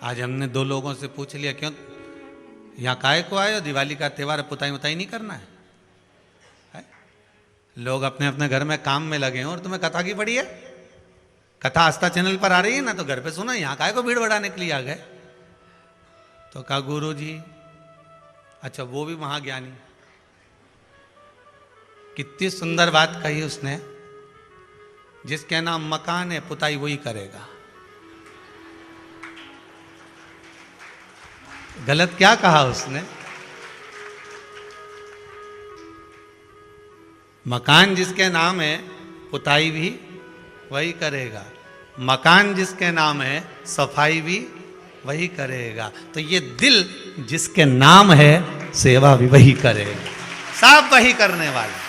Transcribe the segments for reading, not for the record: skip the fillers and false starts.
आज हमने 2 लोगों से पूछ लिया, क्यों यहाँ काहे को आए हो? दिवाली का त्यौहार, पुताई उताई नहीं करना है? लोग अपने अपने घर में काम में लगे हैं और तुम्हें कथा की पड़ी है। कथा आस्था चैनल पर आ रही है ना, तो घर पे सुना, यहाँ काहे को भीड़ बढ़ाने के लिए आ गए? तो कहा गुरु जी, अच्छा वो भी महाज्ञानी। कितनी सुंदर बात कही उसने, जिसके नाम मकान है पुताई वही करेगा। गलत क्या कहा उसने? मकान जिसके नाम है पुताई भी वही करेगा, मकान जिसके नाम है सफाई भी वही करेगा। तो ये दिल जिसके नाम है सेवा भी वही करेगा, सब वही करने वाला।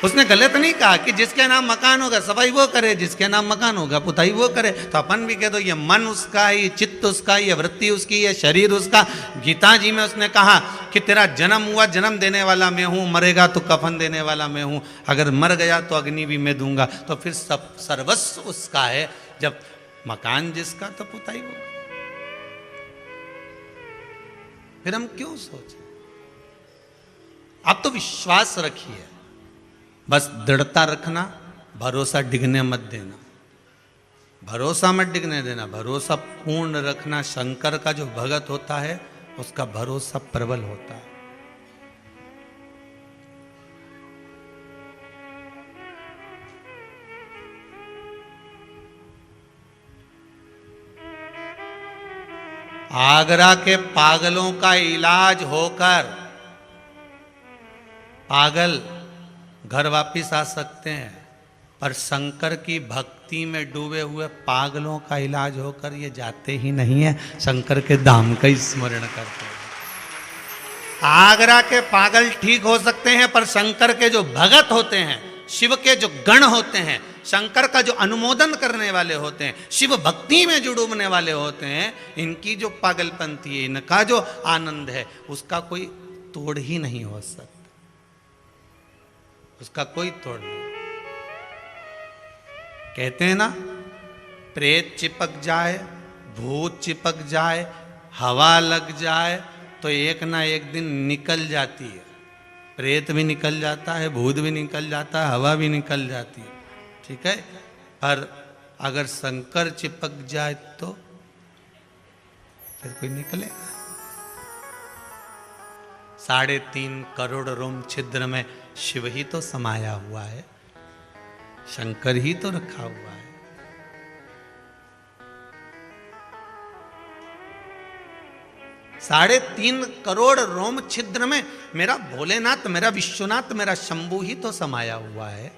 उसने गलत नहीं कहा कि जिसके नाम मकान होगा सफाई वो करे, जिसके नाम मकान होगा पुताई वो करे। तो अपन भी कह दो ये मन उसका है, ये चित्त उसका, ये वृत्ति उसकी, ये शरीर उसका। गीता जी में उसने कहा कि तेरा जन्म हुआ, जन्म देने वाला मैं हूँ, मरेगा तो कफन देने वाला मैं हूँ, अगर मर गया तो अग्नि भी मैं दूंगा। तो फिर सब सर्वस्व उसका है। जब मकान जिसका तो पुताई वो, फिर हम क्यों सोचे? आप तो विश्वास रखिए, बस दृढ़ता रखना, भरोसा डिगने मत देना, भरोसा मत डिगने देना, भरोसा पूर्ण रखना। शंकर का जो भगत होता है उसका भरोसा प्रबल होता है। आगरा के पागलों का इलाज होकर पागल घर वापिस आ सकते हैं, पर शंकर की भक्ति में डूबे हुए पागलों का इलाज होकर ये जाते ही नहीं है, शंकर के धाम का ही स्मरण करते हैं। आगरा के पागल ठीक हो सकते हैं, पर शंकर के जो भगत होते हैं, शिव के जो गण होते हैं, शंकर का जो अनुमोदन करने वाले होते हैं, शिव भक्ति में जो डूबने वाले होते हैं, इनकी जो पागलपंथी है, इनका जो आनंद है, उसका कोई तोड़ ही नहीं हो सकता, उसका कोई तोड़ नहीं। कहते हैं ना, प्रेत चिपक जाए, भूत चिपक जाए, हवा लग जाए तो एक ना एक दिन निकल जाती है। प्रेत भी निकल जाता है, भूत भी निकल जाता है, हवा भी निकल जाती है, ठीक है। पर अगर शंकर चिपक जाए तो फिर कोई निकलेगा? 3.5 करोड़ रोम छिद्र में शिव ही तो समाया हुआ है, शंकर ही तो रखा हुआ है। साढ़े 3 करोड़ रोम छिद्र में मेरा भोलेनाथ, मेरा विश्वनाथ, मेरा शंभू ही तो समाया हुआ है।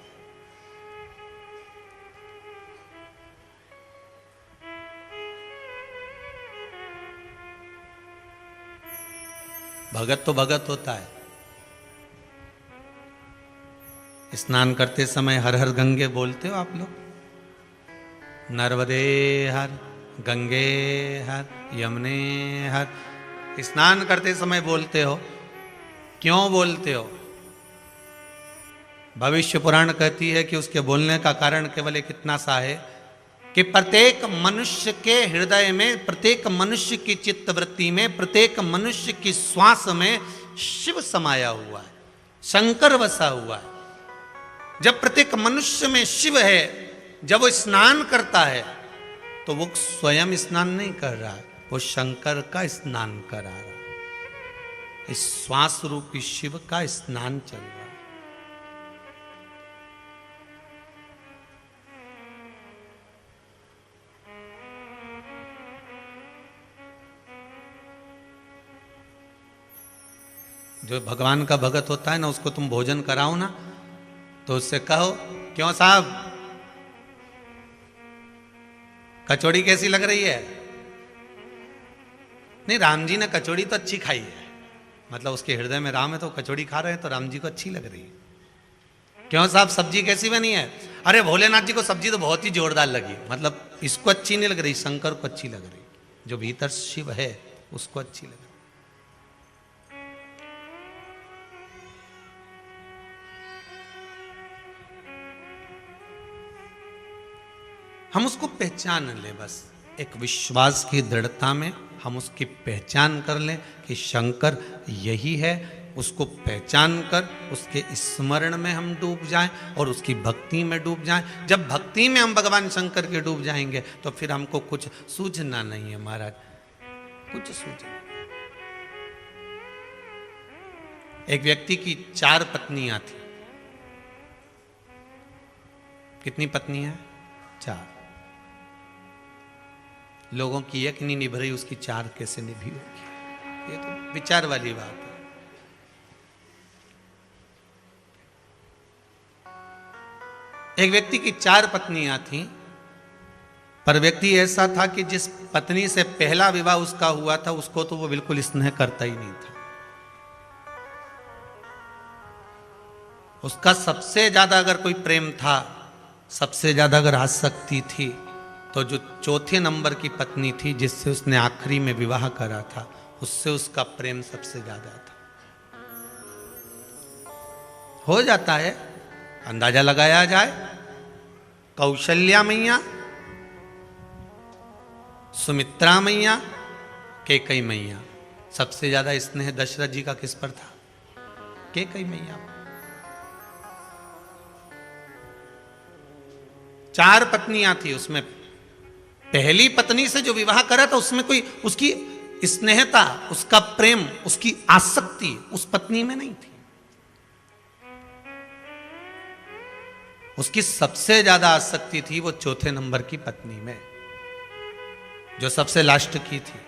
भगत तो भगत होता है। स्नान करते समय हर हर गंगे बोलते हो आप लोग? नर्मदे हर, गंगे हर, यमुने हर। स्नान करते समय बोलते हो, क्यों बोलते हो? भविष्य पुराण कहती है कि उसके बोलने का कारण केवल एक इतना सा है कि प्रत्येक मनुष्य के हृदय में, प्रत्येक मनुष्य की चित्तवृत्ति में, प्रत्येक मनुष्य की श्वास में शिव समाया हुआ है, शंकर बसा हुआ है। जब प्रत्येक मनुष्य में शिव है, जब वो स्नान करता है तो वो स्वयं स्नान नहीं कर रहा है, वो शंकर का स्नान करा रहा है। इस श्वास रूपी शिव का स्नान चल रहा है। जो भगवान का भगत होता है ना, उसको तुम भोजन कराओ ना, तो उससे कहो, क्यों साहब कचौड़ी कैसी लग रही है? नहीं, राम जी ने कचौड़ी तो अच्छी खाई है, मतलब उसके हृदय में राम है तो कचौड़ी खा रहे हैं तो राम जी को अच्छी लग रही है। क्यों साहब सब्जी कैसी बनी है? अरे भोलेनाथ जी को सब्जी तो बहुत ही जोरदार लगी, मतलब इसको अच्छी नहीं लग रही, शंकर को अच्छी लग रही, जो भीतर शिव है उसको अच्छी लग रही। हम उसको पहचान ले बस। एक विश्वास की दृढ़ता में हम उसकी पहचान कर लें कि शंकर यही है, उसको पहचान कर उसके स्मरण में हम डूब जाएं और उसकी भक्ति में डूब जाएं। जब भक्ति में हम भगवान शंकर के डूब जाएंगे तो फिर हमको कुछ सूझना नहीं है महाराज, कुछ सूझना। एक व्यक्ति की 4 पत्नियां थी। कितनी पत्नी है? 4। लोगों की एक नहीं निभ रही, उसकी 4 कैसे निभी होगी? ये तो विचार वाली बात है। एक व्यक्ति की 4 पत्नियां थीं, पर व्यक्ति ऐसा था कि जिस पत्नी से पहला विवाह उसका हुआ था उसको तो वो बिल्कुल स्नेह करता ही नहीं था। उसका सबसे ज्यादा अगर कोई प्रेम था, सबसे ज्यादा अगर आसक्ति थी, तो जो चौथे नंबर की पत्नी थी जिससे उसने आखिरी में विवाह करा था, उससे उसका प्रेम सबसे ज्यादा था। हो जाता है, अंदाजा लगाया जाए। कौशल्या मैया, सुमित्रा मैया, कैकेयी मैया। सबसे ज्यादा स्नेह दशरथ जी का किस पर था? कैकेयी मैया। 4 पत्नियां थी, उसमें पहली पत्नी से जो विवाह करा था उसमें कोई उसकी स्नेहता, उसका प्रेम, उसकी आसक्ति उस पत्नी में नहीं थी। उसकी सबसे ज्यादा आसक्ति थी वो चौथे नंबर की पत्नी में, जो सबसे लास्ट की थी,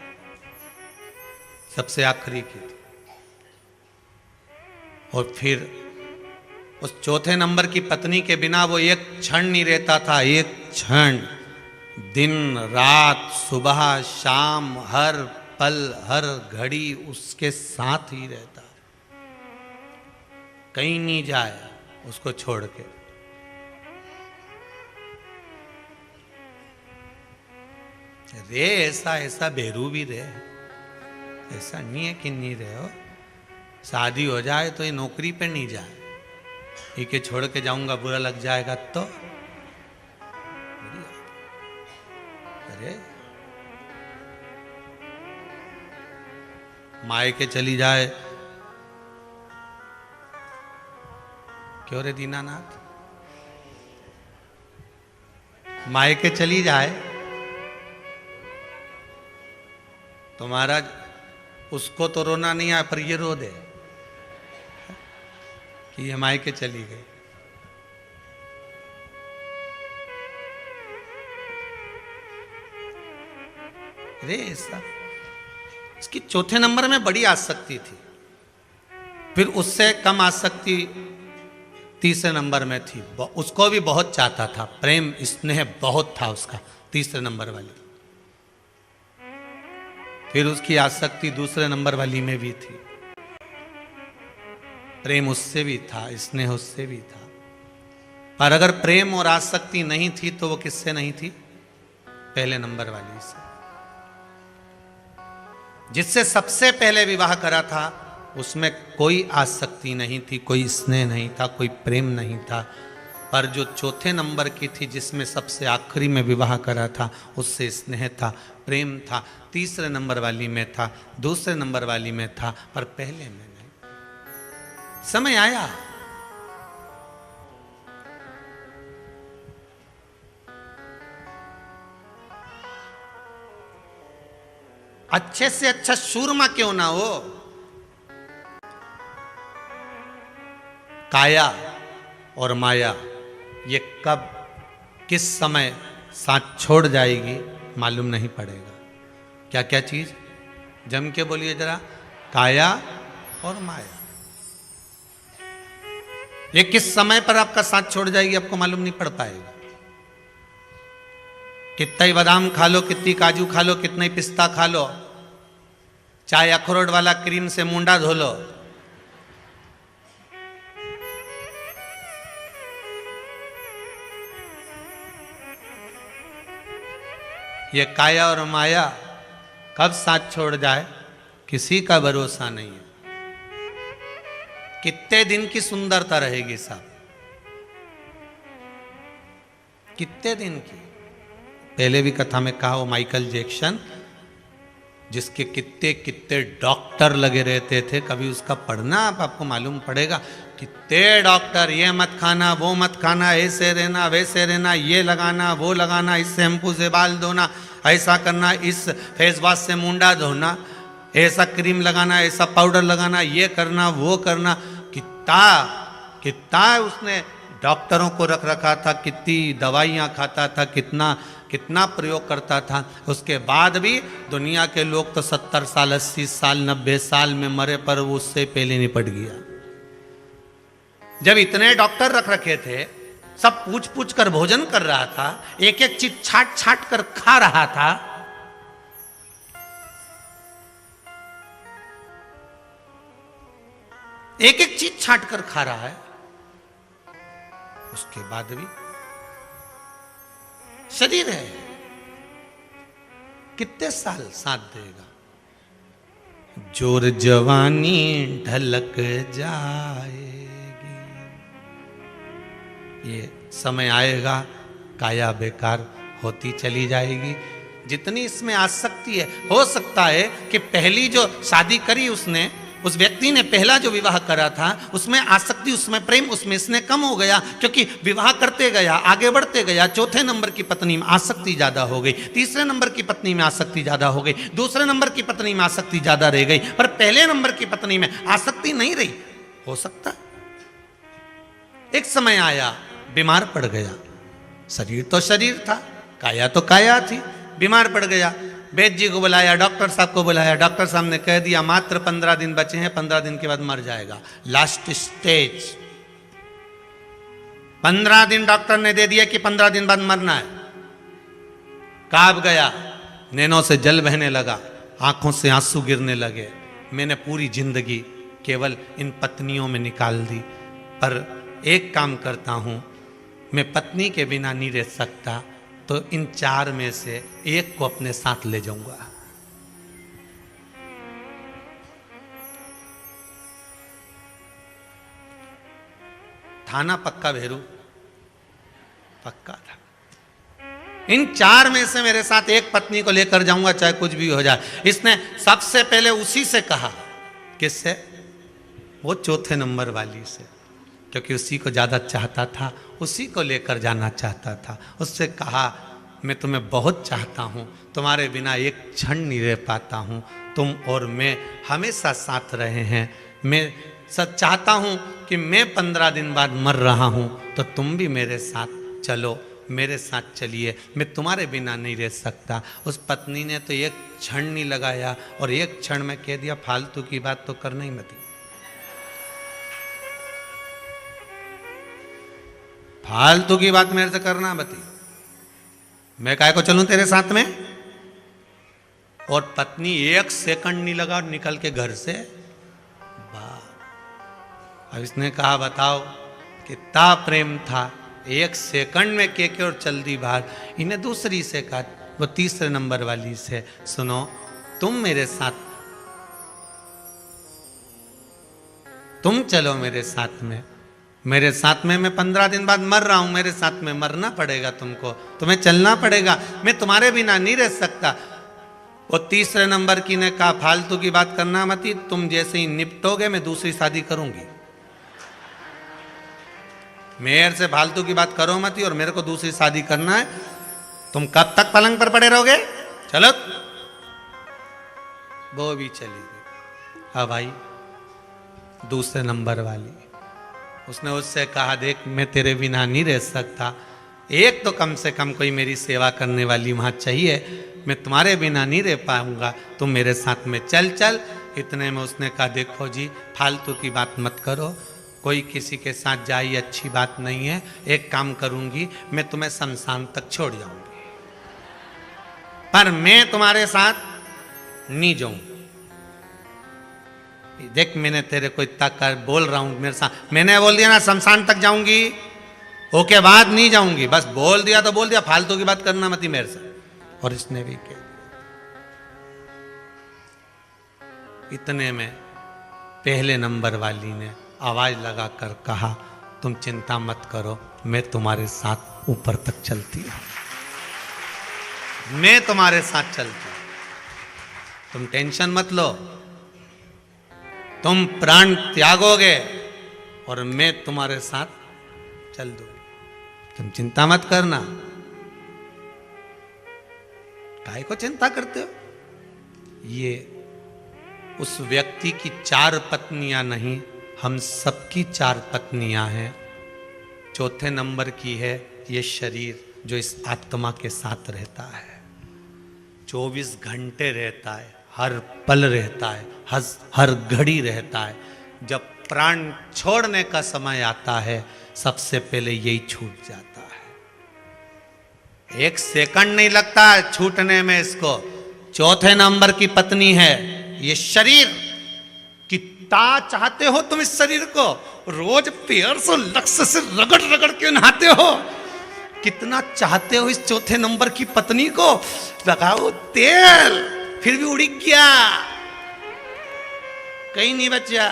सबसे आखिरी की थी। और फिर उस चौथे नंबर की पत्नी के बिना वो एक क्षण नहीं रहता था। एक क्षण, दिन रात, सुबह शाम, हर पल हर घड़ी उसके साथ ही रहता, कहीं नहीं जाए उसको छोड़ के। रे ऐसा ऐसा बेरू भी रहे, ऐसा नहीं है कि नहीं रहे हो। शादी हो जाए तो ये नौकरी पे नहीं जाए, ये के छोड़ के जाऊंगा बुरा लग जाएगा तो। अरे मायके चली जाए, क्यों रे दीनानाथ? मायके चली जाए तो महाराज उसको तो रोना नहीं आया, पर ये रो दे कि ये मायके चली गई। रे ऐसा, इसकी चौथे नंबर में बड़ी आसक्ति थी, फिर उससे कम आसक्ति तीसरे नंबर में थी। उसको भी बहुत चाहता था, प्रेम स्नेह बहुत था उसका तीसरे नंबर वाली। फिर उसकी आसक्ति दूसरे नंबर वाली में भी थी, प्रेम उससे भी था, स्नेह उससे भी था। पर अगर प्रेम और आसक्ति नहीं थी तो वो किससे नहीं थी? पहले नंबर वाली से, जिससे सबसे पहले विवाह करा था उसमें कोई आसक्ति नहीं थी, कोई स्नेह नहीं था, कोई प्रेम नहीं था। पर जो चौथे नंबर की थी जिसमें सबसे आखिरी में विवाह करा था, उससे स्नेह था, प्रेम था। तीसरे नंबर वाली में था, दूसरे नंबर वाली में था, पर पहले में नहीं। समय आया, अच्छे से अच्छा शूरमा क्यों ना हो, काया और माया ये कब किस समय साथ छोड़ जाएगी मालूम नहीं पड़ेगा। क्या क्या चीज? जम के बोलिए जरा। काया और माया ये किस समय पर आपका साथ छोड़ जाएगी आपको मालूम नहीं पड़ पाएगा। कितना ही बादाम खा लो, कितनी काजू खा लो, कितना ही पिस्ता खा लो, चाहे अखरोट वाला क्रीम से मुंडा धो लो, ये काया और माया कब साथ छोड़ जाए किसी का भरोसा नहीं है। कितने दिन की सुंदरता रहेगी साहब, कितने दिन की। पहले भी कथा में कहा, वो माइकल जैक्सन जिसके कितने कितने डॉक्टर लगे रहते थे, कभी उसका पढ़ना आपको मालूम पड़ेगा। कितने डॉक्टर, ये मत खाना, वो मत खाना, ऐसे रहना, वैसे रहना, ये लगाना, वो लगाना, इस शैम्पू से बाल धोना, ऐसा करना, इस फेस वॉश से मुंडा धोना, ऐसा क्रीम लगाना, ऐसा पाउडर लगाना, ये करना, वो करना। कितना कितना उसने डॉक्टरों को रख रखा था, कितनी दवाइयाँ खाता था, कितना कितना प्रयोग करता था। उसके बाद भी दुनिया के लोग तो 70 साल, 80 साल, 90 साल में मरे, पर वो उससे पहले निपट गया। जब इतने डॉक्टर रख रखे थे, सब पूछ पूछ कर भोजन कर रहा था, एक एक चीज छाट छाट कर खा रहा था, एक एक चीज छाट कर खा रहा है, उसके बाद भी शरीर है, कितने साल साथ देगा। जोर जवानी ढलक जाएगी, ये समय आएगा, काया बेकार होती चली जाएगी। जितनी इसमें आसक्ति है, हो सकता है कि पहली जो शादी करी उसने, उस व्यक्ति ने पहला जो विवाह करा था, उसमें आसक्ति, उसमें प्रेम, उसमें इसने कम हो गया, क्योंकि विवाह करते गया, आगे बढ़ते गया, चौथे नंबर की पत्नी में आसक्ति ज्यादा हो गई, तीसरे नंबर की पत्नी में आसक्ति ज्यादा हो गई, दूसरे नंबर की पत्नी में आसक्ति ज्यादा रह गई, पर पहले नंबर की पत्नी में आसक्ति नहीं रही। हो सकता एक समय आया, बीमार पड़ गया, शरीर तो शरीर था, काया तो काया थी, बीमार पड़ गया, वैद्य जी को बुलाया, डॉक्टर साहब को बुलाया, डॉक्टर साहब ने कह दिया मात्र 15 दिन बचे हैं, 15 दिन के बाद मर जाएगा, लास्ट स्टेज। 15 दिन डॉक्टर ने दे दिया कि 15 दिन बाद मरना है। कांप गया, नैनों से जल बहने लगा, आंखों से आंसू गिरने लगे। मैंने पूरी जिंदगी केवल इन पत्नियों में निकाल दी, पर एक काम करता हूं, मैं पत्नी के बिना नहीं रह सकता, तो इन 4 में से एक को अपने साथ ले जाऊंगा। थाना पक्का भेरू, पक्का था। इन 4 में से मेरे साथ एक पत्नी को लेकर जाऊंगा, चाहे कुछ भी हो जाए। इसने सबसे पहले उसी से कहा, किससे? वो चौथे नंबर वाली से, क्योंकि उसी को ज़्यादा चाहता था, उसी को लेकर जाना चाहता था। उससे कहा, मैं तुम्हें बहुत चाहता हूँ, तुम्हारे बिना एक क्षण नहीं रह पाता हूँ, तुम और मैं हमेशा साथ रहे हैं, मैं सच चाहता हूँ कि मैं 15 दिन बाद मर रहा हूँ, तो तुम भी मेरे साथ चलो, मेरे साथ चलिए, मैं तुम्हारे बिना नहीं रह सकता। उस पत्नी ने तो एक क्षण नहीं लगाया, और एक क्षण में कह दिया, फालतू की बात तो करना ही मत, फालतू की बात मेरे से करना बती, मैं काहे को चलूं तेरे साथ में। और पत्नी 1 सेकंड नहीं लगा, निकल के घर से बाहर। अब इसने कहा, बताओ कितना प्रेम था, 1 सेकंड में के और चल दी बाहर। इन्हें दूसरी से कहा, वो तीसरे नंबर वाली से, सुनो तुम मेरे साथ, तुम चलो मेरे साथ में, मेरे साथ में, मैं 15 दिन बाद मर रहा हूं, मेरे साथ में मरना पड़ेगा तुमको, तुम्हें चलना पड़ेगा, मैं तुम्हारे बिना नहीं रह सकता। वो तीसरे नंबर की ने कहा, फालतू की बात करना मत, तुम जैसे ही निपटोगे मैं दूसरी शादी करूंगी, मेरे से फालतू की बात करो मत, और मेरे को दूसरी शादी करना है। तुम कब तक पलंग पर पड़े रहोगे, चलो। वो भी चली गई। अब भाई दूसरे नंबर वाली, उसने उससे कहा, देख मैं तेरे बिना नहीं रह सकता, एक तो कम से कम कोई मेरी सेवा करने वाली वहाँ चाहिए, मैं तुम्हारे बिना नहीं रह पाऊंगा, तुम मेरे साथ में चल चल। इतने में उसने कहा, देखो जी फालतू की बात मत करो, कोई किसी के साथ जाए अच्छी बात नहीं है, एक काम करूंगी, मैं तुम्हें शमशान तक छोड़ जाऊंगी, पर मैं तुम्हारे साथ नहीं जाऊं। देख मैंने तेरे को इतना कर बोल रहा हूं, मेरे साथ मैंने बोल दिया ना शमशान तक जाऊंगी, ओके बाद नहीं जाऊंगी, बस बोल दिया तो बोल दिया, फालतू की बात करना मत मेरे से। और इसने भी किया। इतने में पहले नंबर वाली ने आवाज लगाकर कहा, तुम चिंता मत करो, मैं तुम्हारे साथ ऊपर तक चलती हूं। मैं तुम्हारे साथ चलती हूं, तुम टेंशन मत लो, तुम प्राण त्यागोगे और मैं तुम्हारे साथ चल दूंगी, तुम चिंता मत करना। काहे को चिंता करते हो? ये उस व्यक्ति की 4 पत्नियां नहीं, हम सबकी 4 पत्नियां हैं। चौथे नंबर की है ये शरीर जो इस आत्मा के साथ रहता है, 24 घंटे रहता है, हर पल रहता है, हर घड़ी रहता है। जब प्राण छोड़ने का समय आता है सबसे पहले यही छूट जाता है। 1 सेकंड नहीं लगता है छूटने में इसको। चौथे नंबर की पत्नी है ये शरीर। कितना चाहते हो तुम इस शरीर को? रोज पैर से लक्ष्य से रगड़ रगड़ के नहाते हो। कितना चाहते हो इस चौथे नंबर की पत्नी को? लगाओ तेल, फिर भी उड़ गया, कहीं नहीं बचा।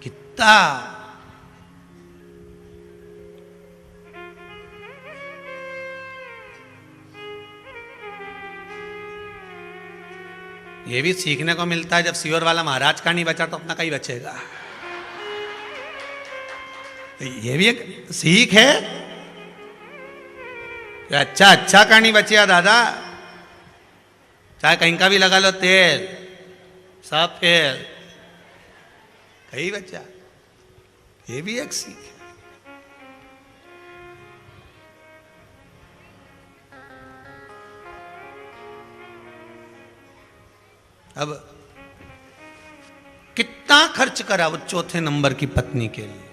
कितना ये भी सीखने को मिलता है। जब सियोर वाला महाराज का नहीं बचा तो अपना कहीं बचेगा। ये भी एक सीख है। अच्छा अच्छा कहानी बचिया दादा, चाहे कहीं का भी लगा लो तेल, सब फेल, कहीं बचा। ये भी एक सीख है। अब कितना खर्च करा वो चौथे नंबर की पत्नी के लिए?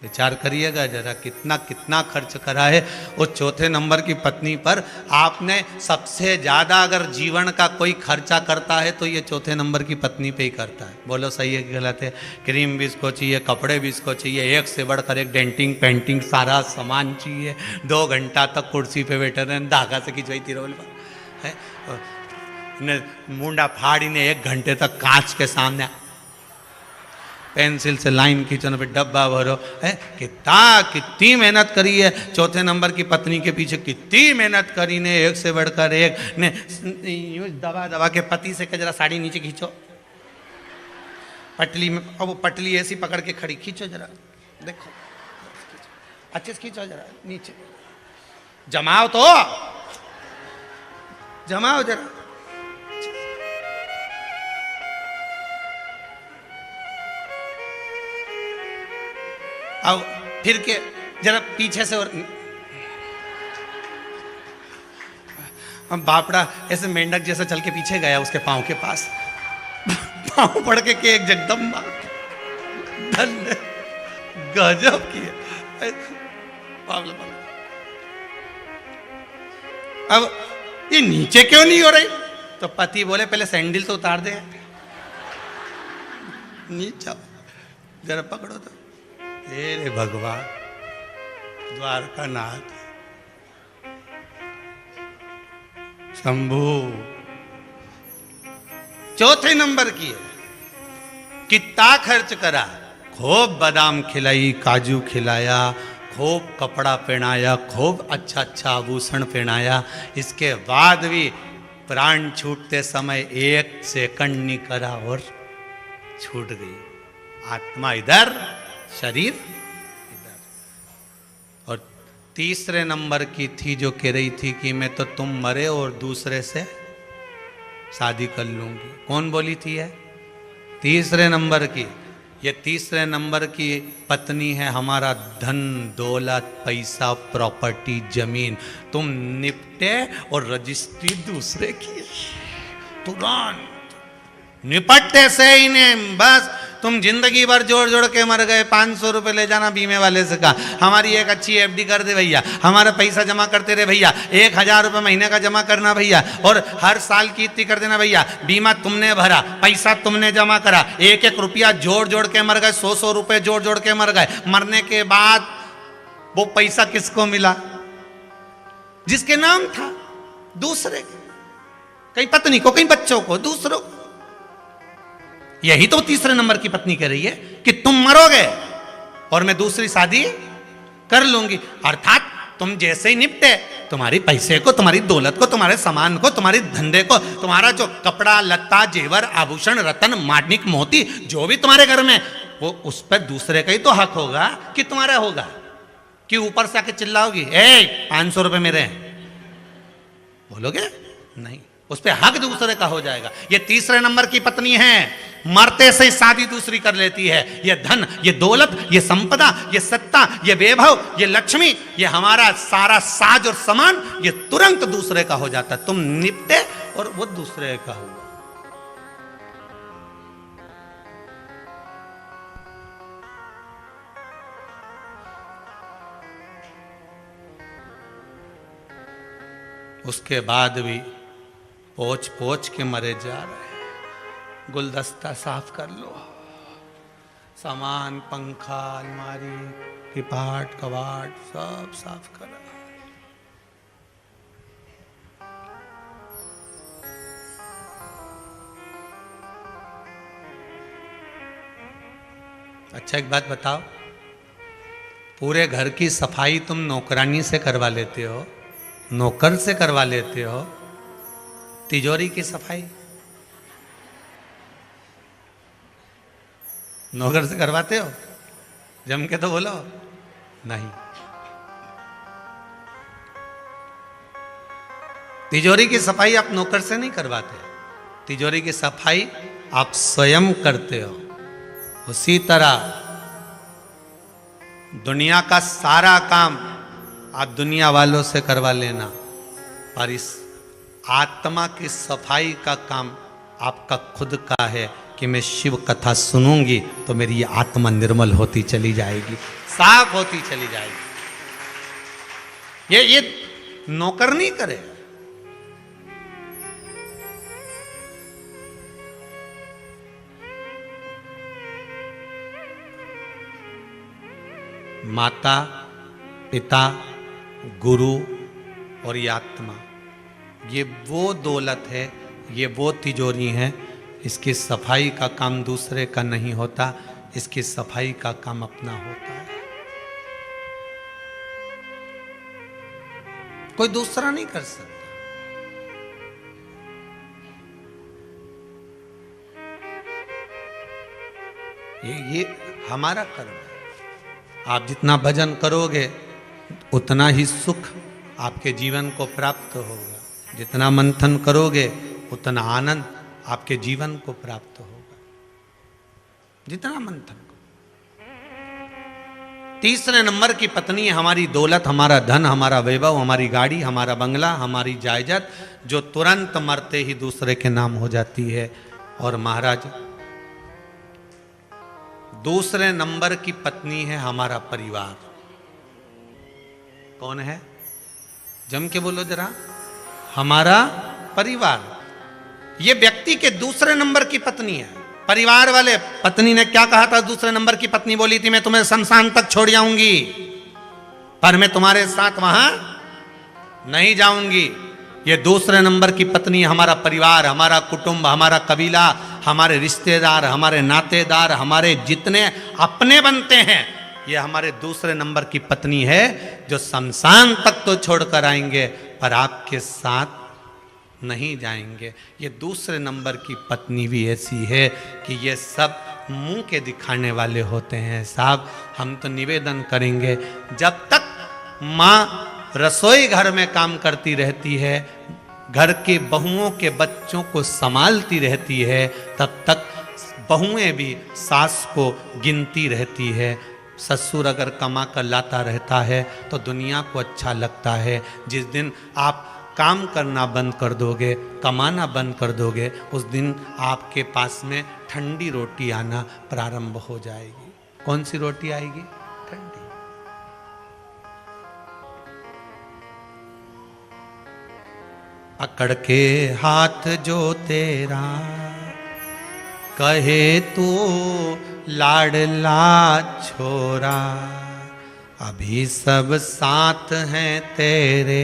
विचार करिएगा जरा, कितना कितना खर्च करा है उस चौथे नंबर की पत्नी पर। आपने सबसे ज्यादा अगर जीवन का कोई खर्चा करता है तो ये चौथे नंबर की पत्नी पे ही करता है। बोलो सही है कि गलत है? क्रीम भी इसको चाहिए, कपड़े भी इसको चाहिए, एक से बढ़कर एक डेंटिंग पेंटिंग सारा सामान चाहिए। 2 घंटा तक कुर्सी पे बैठे रहे, धागा से खिंचवाई तिरोल है, मुंडा फाड़ी ने 1 घंटे तक कांच के सामने पेंसिल से लाइन खींचो, फिर डब्बा भरो है। कितनी मेहनत करी है चौथे नंबर की पत्नी के पीछे, कितनी मेहनत करी ने, एक से बढ़कर एक ने। यूं दबा दबा के पति से कह जरा साड़ी नीचे खींचो पटली में। अब वो पटली ऐसी पकड़ के खड़ी, खींचो जरा, देखो अच्छे से खींचो जरा नीचे, जमाओ तो जमाओ जरा। अब फिर के जरा पीछे से, और बापड़ा ऐसे मेंढक जैसा चल के पीछे गया उसके पांव के पास, पांव पड़ के एक जगदम्बा धन्य गजब किए। अब ये नीचे क्यों नहीं हो रही? तो पति बोले पहले सैंडल तो उतार दे, नीचे जरा पकड़ो तो। रे भगवान द्वारका नाथ शंभू चौथे नंबर की है। कितना खर्च करा, खूब बादाम खिलाई, काजू खिलाया, खूब कपड़ा पहनाया, खूब अच्छा अच्छा आभूषण पहनाया। इसके बाद भी प्राण छूटते समय 1 सेकंड नहीं करा और छूट गई। आत्मा इधर, शरीर इधर। और तीसरे नंबर की थी जो कह रही थी कि मैं तो तुम मरे और दूसरे से शादी कर लूंगी। कौन बोली थी है? तीसरे नंबर की। ये तीसरे नंबर की पत्नी है हमारा धन दौलत पैसा प्रॉपर्टी जमीन। तुम निपटे और रजिस्ट्री दूसरे की, तुरंत निपटते से ही ने बस तुम जिंदगी भर जोड़ जोड़ के मर गए। 500 रुपए ले जाना बीमे वाले से कहा, हमारी एक अच्छी एफडी कर दे भैया, हमारा पैसा जमा करते रहे भैया, 1000 रुपए महीने का जमा करना भैया, और हर साल की इतनी कर देना भैया। बीमा तुमने भरा, पैसा तुमने जमा करा, 1-1 रुपया जोड़ जोड़ के मर गए, 100-100 रुपए जोड़ जोड़ के मर गए। मरने के बाद वो पैसा किसको मिला? जिसके नाम था, दूसरे के, कहीं पत्नी को, कहीं बच्चों को, दूसरों को। यही तो तीसरे नंबर की पत्नी कह रही है कि तुम मरोगे और मैं दूसरी शादी कर लूंगी। अर्थात तुम जैसे ही निपटे, तुम्हारी पैसे को, तुम्हारी दौलत को, तुम्हारे सामान को, तुम्हारी धंधे को, तुम्हारा जो कपड़ा लत्ता जेवर आभूषण रतन माणिक मोती जो भी तुम्हारे घर में, वो उस पर दूसरे का ही तो हक होगा कि तुम्हारा होगा, कि ऊपर से आके चिल्लाओगी 500 रुपए मेरे हैं, बोलोगे? नहीं, उस पर हक दूसरे का हो जाएगा। ये तीसरे नंबर की पत्नी है, मरते से शादी दूसरी कर लेती है। ये धन, ये दौलत, ये संपदा, ये सत्ता, ये वैभव, ये लक्ष्मी, ये हमारा सारा साज और सामान, ये तुरंत दूसरे का हो जाता। तुम निपटे और वो दूसरे का हुआ। उसके बाद भी पोंछ पोंछ के मरे जा रहे हैं। गुलदस्ता साफ कर लो, सामान, पंखा, अलमारी, किपाट, कबाट सब साफ करो। अच्छा एक बात बताओ, पूरे घर की सफाई तुम नौकरानी से करवा लेते हो, नौकर से करवा लेते हो, तिजोरी की सफाई नौकर से करवाते हो? जम के तो बोलो। नहीं, तिजोरी की सफाई आप नौकर से नहीं करवाते, तिजोरी की सफाई आप स्वयं करते हो। उसी तरह दुनिया का सारा काम आप दुनिया वालों से करवा लेना, पर इस आत्मा की सफाई का काम आपका खुद का है कि मैं शिव कथा सुनूंगी तो मेरी ये आत्मा निर्मल होती चली जाएगी, साफ होती चली जाएगी। ये नौकर नहीं करे। माता, पिता, गुरु और ये आत्मा, ये वो दौलत है, ये वो तिजोरी है। इसकी सफाई का काम दूसरे का नहीं होता, इसकी सफाई का काम अपना होता है। कोई दूसरा नहीं कर सकता। ये हमारा कर्म है। आप जितना भजन करोगे उतना ही सुख आपके जीवन को प्राप्त होगा, जितना मंथन करोगे उतना आनंद आपके जीवन को प्राप्त होगा, जितना मंथन करो। तीसरे नंबर की पत्नी हमारी दौलत, हमारा धन, हमारा वैभव, हमारी गाड़ी, हमारा बंगला, हमारी जायदाद, जो तुरंत मरते ही दूसरे के नाम हो जाती है। और महाराज, दूसरे नंबर की पत्नी है हमारा परिवार। कौन है? जम के बोलो जरा। हमारा परिवार, ये व्यक्ति के दूसरे नंबर की पत्नी है। परिवार वाले, पत्नी ने क्या कहा था? दूसरे नंबर की पत्नी बोली थी मैं तुम्हें शमशान तक छोड़ जाऊंगी, पर मैं तुम्हारे साथ वहां नहीं जाऊंगी। ये दूसरे नंबर की पत्नी हमारा परिवार, हमारा कुटुंब, हमारा कबीला, हमारे रिश्तेदार, हमारे नातेदार, हमारे जितने अपने बनते हैं, ये हमारे दूसरे नंबर की पत्नी है, जो शमशान तक तो छोड़कर आएंगे पर आपके साथ नहीं जाएंगे। ये दूसरे नंबर की पत्नी भी ऐसी है कि ये सब मुंह के दिखाने वाले होते हैं। साहब, हम तो निवेदन करेंगे, जब तक माँ रसोई घर में काम करती रहती है, घर के बहुओं के बच्चों को संभालती रहती है, तब तक बहुएं भी सास को गिनती रहती है। ससुर अगर कमा कर लाता रहता है तो दुनिया को अच्छा लगता है। जिस दिन आप काम करना बंद कर दोगे, कमाना बंद कर दोगे, उस दिन आपके पास में ठंडी रोटी आना प्रारंभ हो जाएगी। कौन सी रोटी आएगी? ठंडी। पकड़ के हाथ जो तेरा, कहे तू लाडला छोरा, अभी सब साथ हैं तेरे,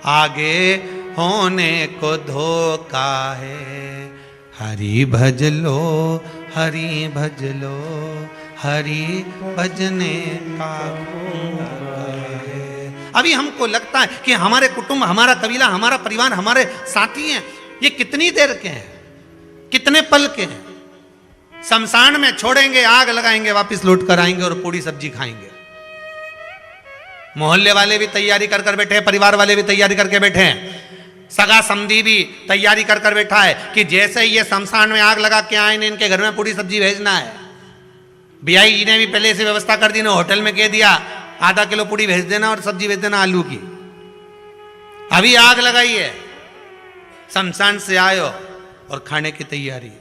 आगे होने को धोखा है। हरि भज लो, हरि भज लो, हरि भजने का है। अभी हमको लगता है कि हमारे कुटुंब, हमारा कबीला, हमारा परिवार, हमारे साथी हैं, ये कितनी देर के हैं, कितने पल के हैं। शमशान में छोड़ेंगे, आग लगाएंगे, वापस लौट कर आएंगे और पूरी सब्जी खाएंगे। मोहल्ले वाले भी तैयारी कर कर बैठे हैं, परिवार वाले भी तैयारी करके बैठे हैं, सगा समधी भी तैयारी कर कर बैठा है कि जैसे ही ये शमशान में आग लगा के आए ने इनके घर में पूरी सब्जी भेजना है। बियाई जी ने भी पहले से व्यवस्था कर दी ना, होटल में कह दिया आधा किलो पूरी भेज देना और सब्जी भेज देना आलू की। अभी आग लगाई है, शमशान से आए हो और खाने की तैयारी।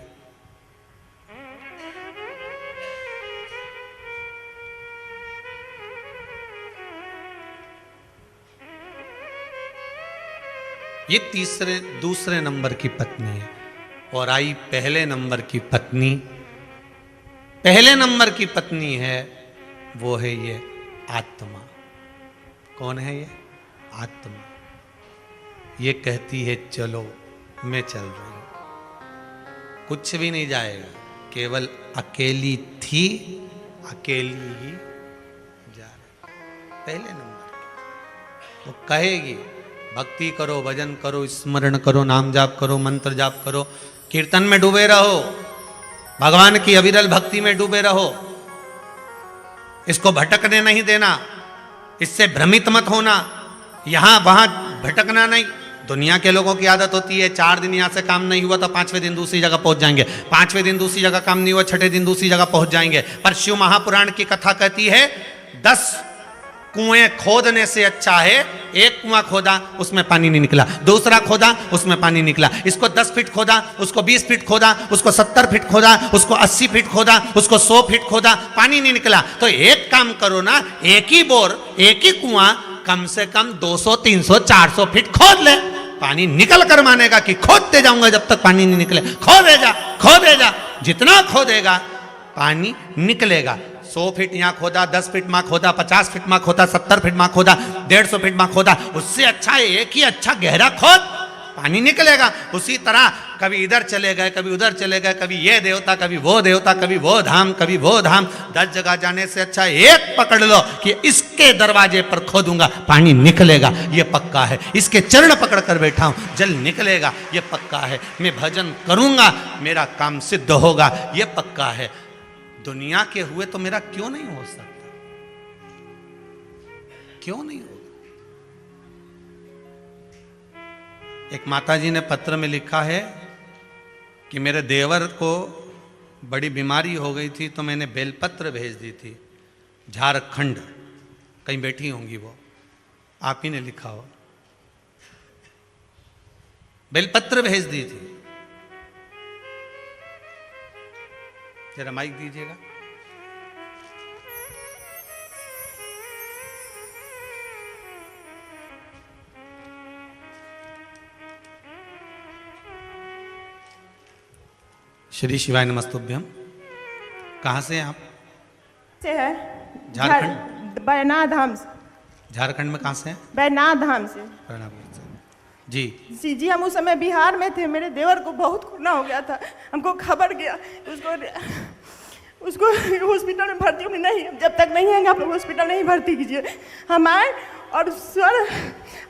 ये दूसरे नंबर की पत्नी है। और आई पहले नंबर की पत्नी। पहले नंबर की पत्नी है, वो है ये आत्मा। कौन है ये? आत्मा। ये कहती है चलो, मैं चल रही हूं, कुछ भी नहीं जाएगा, केवल अकेली थी, अकेली ही जा रही। पहले नंबर की वो कहेगी भक्ति करो, भजन करो, स्मरण करो, नाम जाप करो, मंत्र जाप करो, कीर्तन में डूबे रहो, भगवान की अविरल भक्ति में डूबे रहो, इसको भटकने नहीं देना, इससे भ्रमित मत होना, यहां वहां भटकना नहीं। दुनिया के लोगों की आदत होती है 4 दिन यहां से काम नहीं हुआ तो 5वें दिन दूसरी जगह पहुंच जाएंगे, 5वें दिन दूसरी जगह काम नहीं हुआ 6ठे दिन दूसरी जगह पहुंच जाएंगे। पर शिव महापुराण की कथा कहती है 10 कुएं खोदने से अच्छा है एक कुआं खोदा, उसमें पानी नहीं निकला, दूसरा खोदा, उसमें पानी निकला, इसको 10 फीट खोदा, उसको 20 फीट खोदा, उसको 70 फीट खोदा, उसको 80 फीट खोदा, उसको 100 फीट खोदा, पानी नहीं निकला। तो एक काम करो ना, एक ही बोर, एक ही कुआं कम से कम 200, 300, 400 फीट खोद ले, पानी निकल कर मानेगा कि खोदते जाऊंगा जब तक पानी नहीं निकले। खोदे जा, जितना खोदेगा पानी निकलेगा। 100 फीट यहाँ खोदा, 10 फीट माँ खोदा, 50 फीट माँ खोदा, 70 फीट माँ खोदा, 150 फीट माँ खोदा, उससे अच्छा है एक ही अच्छा गहरा खोद, पानी निकलेगा। उसी तरह कभी इधर चले गए, कभी उधर चले गए, कभी ये देवता, कभी वो देवता, कभी वो धाम, कभी वो धाम, 10 जगह जाने से अच्छा एक पकड़ लो कि इसके दरवाजे पर खोदूंगा, पानी निकलेगा, ये पक्का है। इसके चरण पकड़ कर बैठा हूं, जल निकलेगा, ये पक्का है। मैं भजन करूंगा, मेरा काम सिद्ध होगा, ये पक्का है। दुनिया के हुए तो मेरा क्यों नहीं हो सकता? क्यों नहीं होगा? एक माताजी ने पत्र में लिखा है कि मेरे देवर को बड़ी बीमारी हो गई थी तो मैंने बेलपत्र भेज दी थी, झारखंड, कहीं बैठी होंगी वो, आप ही ने लिखा हो, बेलपत्र भेज दी थी। जरा माइक दीजिएगा। श्री शिवाय नमस्तुभ्यम। कहाँ से हैं आप? से है झारखंड। बैनाथ धाम से। झारखंड में कहाँ से हैं? बैनाथ धाम से। जी जी हम उस समय बिहार में थे, मेरे देवर को बहुत कोरोना हो गया था, हमको खबर गया, उसको हॉस्पिटल में भर्ती होने नहीं, जब तक नहीं आएंगे आप लोग हॉस्पिटल नहीं भर्ती कीजिए। हम आए और सर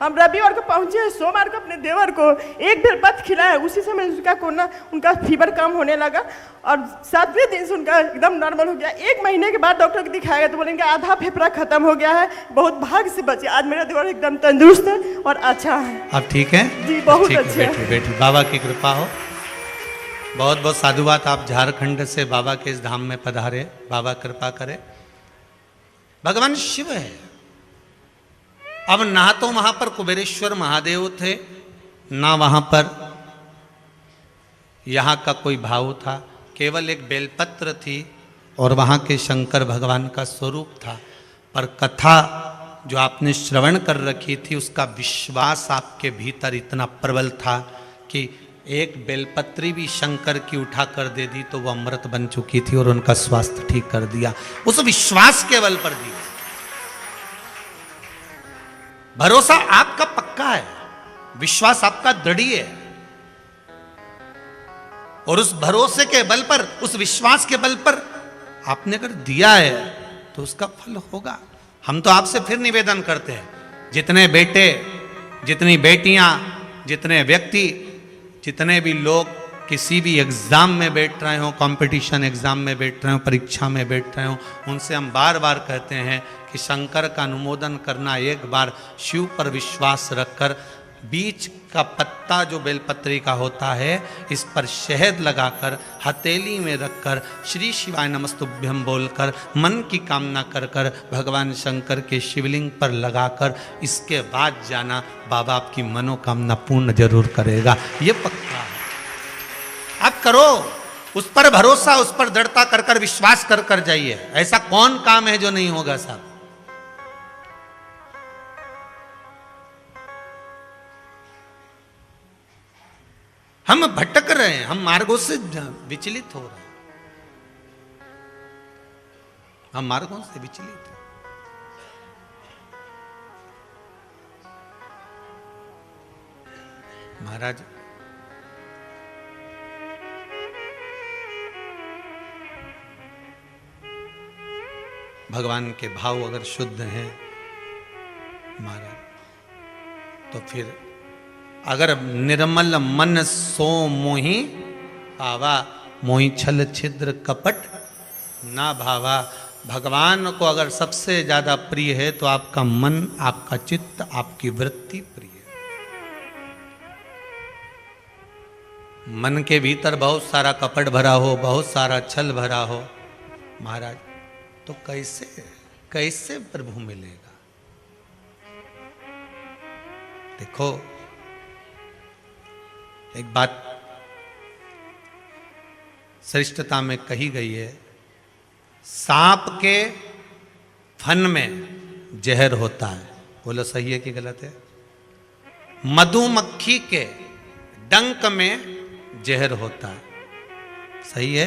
हम रविवार को पहुंचे, सोमवार को अपने देवर को एक बेलपत्र खिलाया, उसी समय उसका कोरोना, उनका फीवर कम होने लगा और 7वें दिन से उनका एकदम नॉर्मल हो गया। 1 महीने के बाद डॉक्टर को दिखाया तो बोलेंगे आधा फेफड़ा खत्म हो गया है, बहुत भाग्य से बचे। आज मेरा देवर एकदम तंदुरुस्त है और अच्छा है। आप ठीक हैं? जी बहुत अच्छे हैं। बैठी, बाबा की कृपा हो। बहुत बहुत साधुवाद, आप झारखंड से बाबा के इस धाम में पधारे, बाबा कृपा करे। भगवान शिव है। अब ना तो वहां पर कुबेरेश्वर महादेव थे, ना वहां पर यहां का कोई भाव था, केवल एक बेलपत्र थी और वहां के शंकर भगवान का स्वरूप था। पर कथा जो आपने श्रवण कर रखी थी उसका विश्वास आपके भीतर इतना प्रबल था कि एक बेलपत्री भी शंकर की उठा कर दे दी तो वो अमृत बन चुकी थी और उनका स्वास्थ्य ठीक कर दिया, उस विश्वास के बल पर दिया। भरोसा आपका पक्का है, विश्वास आपका दृढ़ है, और उस भरोसे के बल पर, उस विश्वास के बल पर आपने अगर दिया है तो उसका फल होगा। हम तो आपसे फिर निवेदन करते हैं, जितने बेटे, जितनी बेटियां, जितने व्यक्ति, जितने भी लोग किसी भी एग्जाम में बैठ रहे हो, कंपटीशन एग्जाम में बैठ रहे हो, परीक्षा में बैठ रहे हो, उनसे हम बार बार कहते हैं कि शंकर का अनुमोदन करना, एक बार शिव पर विश्वास रखकर बीच का पत्ता जो बेलपत्री का होता है, इस पर शहद लगाकर हथेली में रखकर श्री शिवाय नमस्तुभ्यम बोलकर मन की कामना कर कर भगवान शंकर के शिवलिंग पर लगाकर इसके बाद जाना, बाबा आपकी मनोकामना पूर्ण जरूर करेगा। ये पक्का है, आप करो, उस पर भरोसा, उस पर दृढ़ता कर कर विश्वास कर कर जाइए। ऐसा कौन काम है जो नहीं होगा साहब। हम भटक रहे हैं, हम मार्गों से विचलित हो रहे हैं, हम मार्गों से विचलित हैं। महाराज भगवान के भाव अगर शुद्ध हैं महाराज, तो फिर अगर निर्मल मन सो मोहि भावा, मोहि छल छिद्र कपट ना भावा। भगवान को अगर सबसे ज्यादा प्रिय है तो आपका मन, आपका चित्त, आपकी वृत्ति प्रिय है। मन के भीतर बहुत सारा कपट भरा हो, बहुत सारा छल भरा हो महाराज, तो कैसे प्रभु मिलेगा। देखो एक बात श्रेष्ठता में कही गई है, सांप के फन में जहर होता है। बोलो सही है कि गलत है? मधुमक्खी के डंक में जहर होता है, सही है?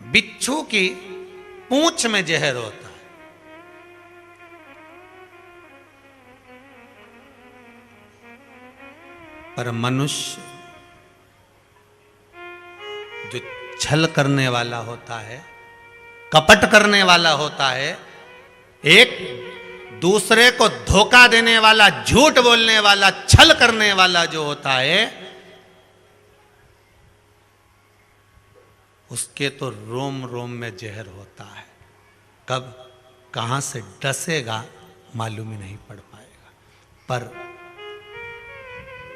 बिच्छू की पूंछ में जहर होता है। पर मनुष्य जो छल करने वाला होता है, कपट करने वाला होता है, एक दूसरे को धोखा देने वाला, झूठ बोलने वाला, छल करने वाला जो होता है, उसके तो रोम रोम में जहर होता है। कब कहां से डसेगा मालूम ही नहीं पड़ पाएगा। पर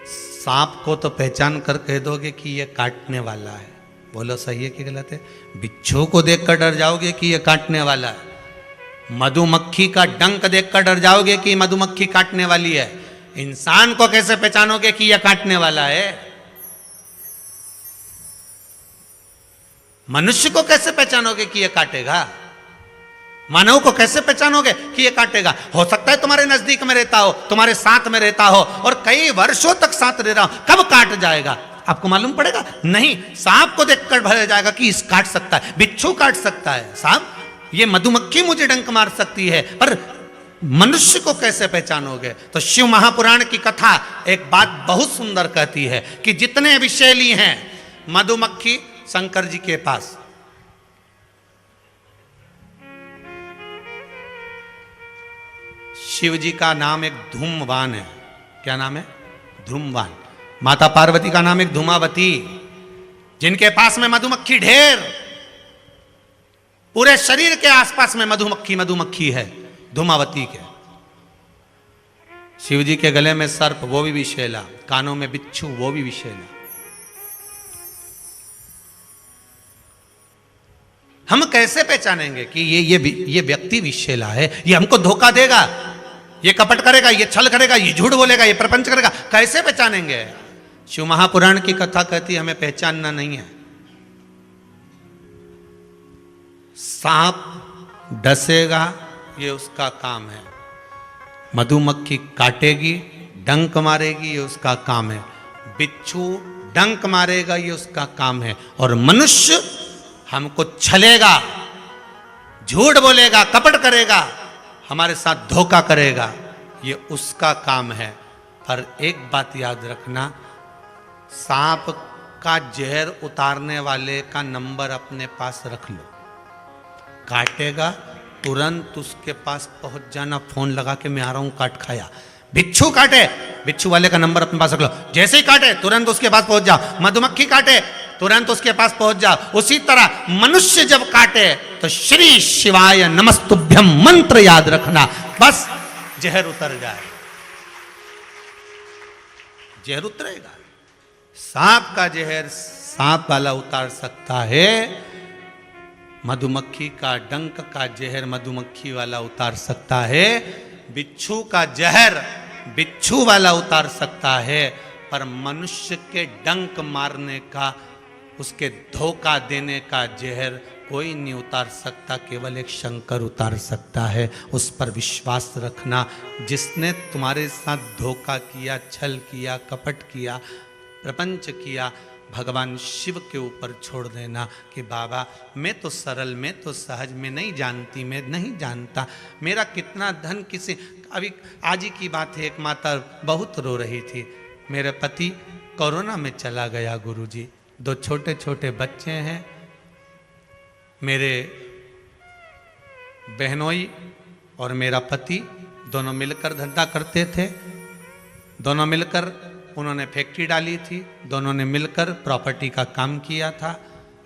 सांप को तो पहचान कर कह दोगे कि ये काटने वाला है। बोलो सही है कि गलत है? बिच्छू को देखकर डर जाओगे कि ये काटने वाला है। मधुमक्खी का डंक देखकर डर जाओगे कि मधुमक्खी काटने वाली है। इंसान को कैसे पहचानोगे कि यह काटने वाला है? मनुष्य को कैसे पहचानोगे कि यह काटेगा? मानव को कैसे पहचानोगे कि ये काटेगा? हो सकता है तुम्हारे नजदीक में रहता हो, तुम्हारे साथ में रहता हो और कई वर्षों तक साथ रह रहा हो, कब काट जाएगा आपको मालूम पड़ेगा? नहीं, सांप को देखकर भर जाएगा कि इस काट सकता है, बिच्छू काट सकता है, सांप, ये मधुमक्खी मुझे डंक मार सकती है, पर मनुष्य को कैसे पहचानोगे? तो शिव महापुराण की कथा एक बात बहुत सुंदर कहती है कि जितने विषैली हैं मधुमक्खी शंकर जी के पास, शिव जी का नाम एक धूमवान है। क्या नाम है? धूमवान। माता पार्वती का नाम एक धूमावती, जिनके पास में मधुमक्खी ढेर, पूरे शरीर के आसपास में मधुमक्खी है, धूमावती के। शिव जी के गले में सर्प, वो भी विषैला, कानों में बिच्छू, वो भी विषैला। हम कैसे पहचानेंगे कि ये व्यक्ति विषैला है, ये हमको धोखा देगा, ये कपट करेगा, ये छल करेगा, ये झूठ बोलेगा, ये प्रपंच करेगा? कैसे पहचानेंगे? शिव महापुराण की कथा कहती है हमें पहचानना नहीं है। सांप डसेगा, ये उसका काम है। मधुमक्खी काटेगी, डंक मारेगी, ये उसका काम है। बिच्छू डंक मारेगा, ये उसका काम है। और मनुष्य हमको छलेगा, झूठ बोलेगा, कपट करेगा, हमारे साथ धोखा करेगा, ये उसका काम है। पर एक बात याद रखना, सांप का जहर उतारने वाले का नंबर अपने पास रख लो। काटेगा तुरंत उसके पास पहुंच जाना, फोन लगा के मैं आ रहा हूं, काट खाया। बिच्छू काटे, बिच्छू वाले का नंबर अपने पास रख लो, जैसे ही काटे तुरंत उसके पास पहुंच जाओ। मधुमक्खी काटे तुरंत उसके पास पहुंच जाओ। उसी तरह मनुष्य जब काटे तो श्री शिवाय नमस्तुभ्यम मंत्र याद रखना, बस जहर उतर जाए, जहर उतरेगा। सांप का जहर सांप वाला उतार सकता है, मधुमक्खी का डंक का जहर मधुमक्खी वाला उतार सकता है, बिच्छू का जहर बिच्छू वाला उतार सकता है, पर मनुष्य के डंक मारने का, उसके धोखा देने का जहर कोई नहीं उतार सकता, केवल एक शंकर उतार सकता है। उस पर विश्वास रखना। जिसने तुम्हारे साथ धोखा किया, छल किया, कपट किया, प्रपंच किया, भगवान शिव के ऊपर छोड़ देना कि बाबा मैं तो सरल, मैं तो सहज, मैं नहीं जानती, मैं नहीं जानता, मेरा कितना धन किसी। अभी आज ही की बात है, एक माता बहुत रो रही थी, मेरे पति कोरोना में चला गया गुरुजी, 2 छोटे छोटे बच्चे हैं, मेरे बहनोई और मेरा पति दोनों मिलकर धंधा करते थे, दोनों मिलकर उन्होंने फैक्ट्री डाली थी, दोनों ने मिलकर प्रॉपर्टी का काम किया था।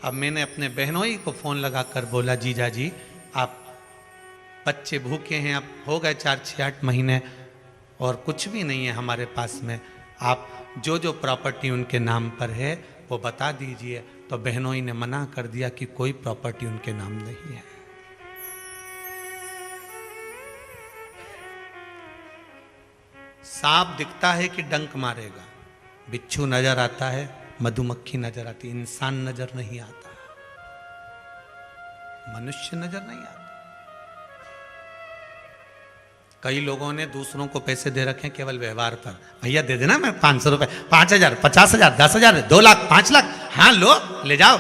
अब मैंने अपने बहनोई को फ़ोन लगाकर बोला, जीजा जी आप, बच्चे भूखे हैं, अब हो गए 4-6-8 महीने और कुछ भी नहीं है हमारे पास में, आप जो जो प्रॉपर्टी उनके नाम पर है वो बता दीजिए। तो बहनोई ने मना कर दिया कि कोई प्रॉपर्टी उनके नाम नहीं है। सांप दिखता है कि डंक मारेगा, बिच्छू नजर आता है, मधुमक्खी नजर आती, इंसान नजर नहीं आता, मनुष्य नजर नहीं आता। कई लोगों ने दूसरों को पैसे दे रखे केवल व्यवहार पर, भैया दे देना, मैं 500 रुपए, 5000, 50,000, 10,000, 2 लाख, 5 लाख, हाँ लो ले जाओ,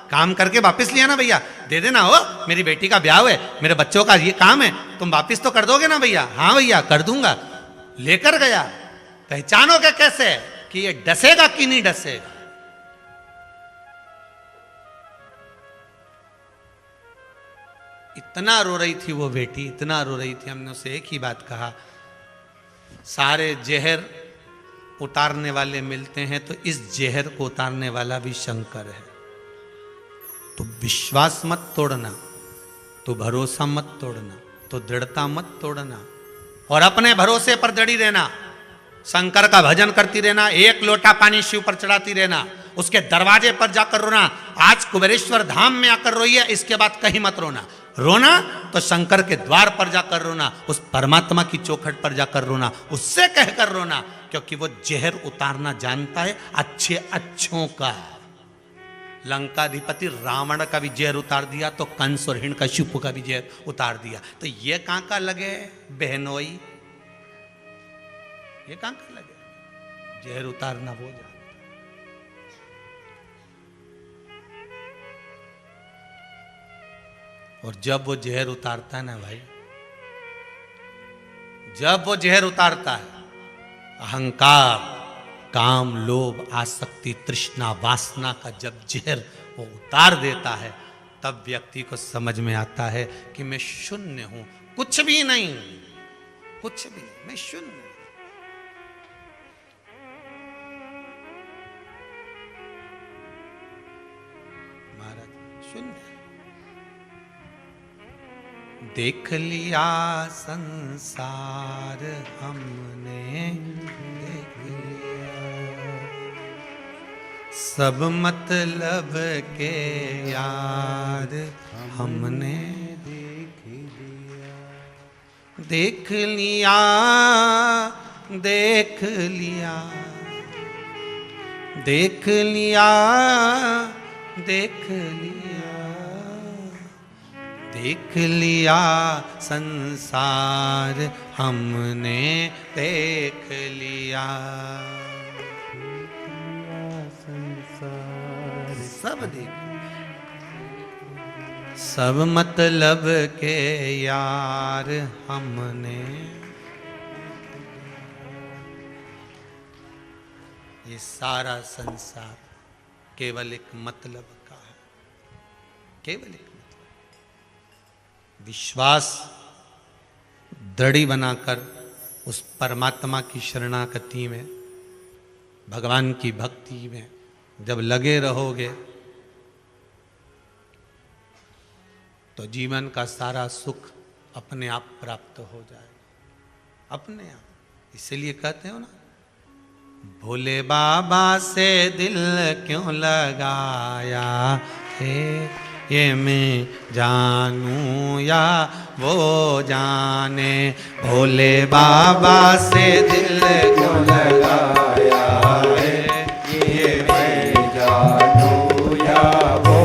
काम करके वापस लिया ना भैया, दे देना, हो मेरी बेटी का ब्याह है, मेरे बच्चों का ये काम है, तुम वापस तो कर दोगे ना भैया? हाँ भैया कर दूंगा। लेकर गया, पहचानोगे कैसे कि ये डसेगा कि नहीं डसेगा? इतना रो रही थी वो बेटी, इतना रो रही थी। हमने उसे एक ही बात कहा, सारे जहर उतारने वाले मिलते हैं तो इस जहर को उतारने वाला भी शंकर है। तो विश्वास मत तोड़ना, तो भरोसा मत तोड़ना, तो दृढ़ता मत तोड़ना, और अपने भरोसे पर जड़ी रहना। शंकर का भजन करती रहना, 1 लोटा पानी शिव पर चढ़ाती रहना, उसके दरवाजे पर जाकर रोना। आज कुबेरेश्वर धाम में आकर रोइए, इसके बाद कहीं मत रोना। रोना तो शंकर के द्वार पर जाकर रोना, उस परमात्मा की चौखट पर जाकर रोना, उससे कहकर रोना, क्योंकि वो जहर उतारना जानता है, अच्छे अच्छों का। लंकाधिपति रावण का भी जहर उतार दिया तो कंस और हिरण्यकशिपु का भी जहर उतार दिया। तो ये कहां का लगे बहनोई, ये कहां का लगे? जहर उतारना वो जानता। और जब वो जहर उतारता है ना भाई, जब वो जहर उतारता है, अहंकार, काम, लोभ, आसक्ति, तृष्णा, वासना का जब जहर वो उतार देता है, तब व्यक्ति को समझ में आता है कि मैं शून्य हूं, कुछ भी नहीं, कुछ भी नहीं, मैं शून्य। महाराज शून्य। देख लिया संसार हमने, देख सब मतलब के यार हमने देख लिया, देख लिया, देख लिया, देख लिया, देख लिया संसार हमने, देख लिया सब देख, सब मतलब के यार हमने। ये सारा संसार केवल एक मतलब का है, केवल एक मतलब। विश्वास दृढ़ बनाकर उस परमात्मा की शरणागति में, भगवान की भक्ति में जब लगे रहोगे तो जीवन का सारा सुख अपने आप प्राप्त हो जाएगा, अपने आप। इसीलिए कहते हो ना, भोले बाबा से दिल क्यों लगाया है, ये मैं जानूं या वो जाने। भोले बाबा से दिल क्यों लगाया है, ये मैं जानूं या वो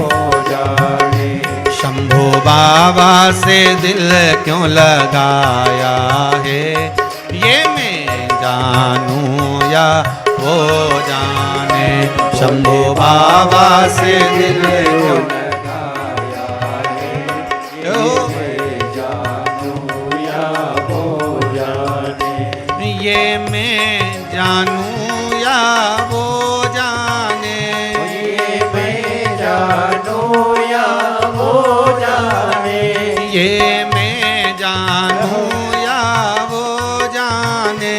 जाने। शंभू बाबा से दिल क्यों लगाया है, ये मैं जानूं या वो जाने। शंभू बाबा से दिल क्यों लगाया है, ये मैं जानूं या वो जाने। ये मैं जानूं या वो जाने, ये मैं जानूं या वो जाने। ये मैं जानूं या वो जाने,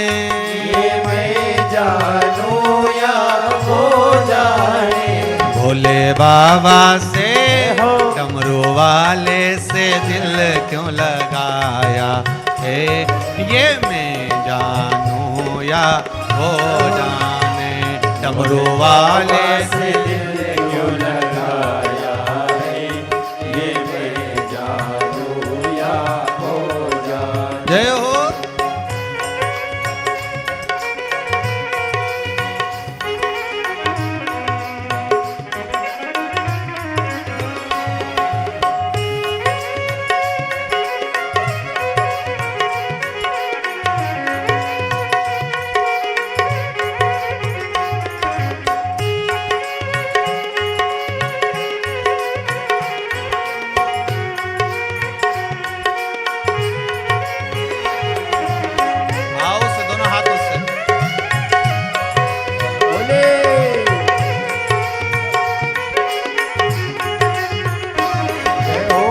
ये मैं जानूं या वो जाने। भोले बाबा से डमरू वाले से दिल क्यों लगाया है, ये मैं जानूं या वो जाने। डमरू वाले से दिल क्यों लगाया है, ये मैं जानूं या वो जाने। जय हो। आओ से दोनों हाथों से बोले। जय हो।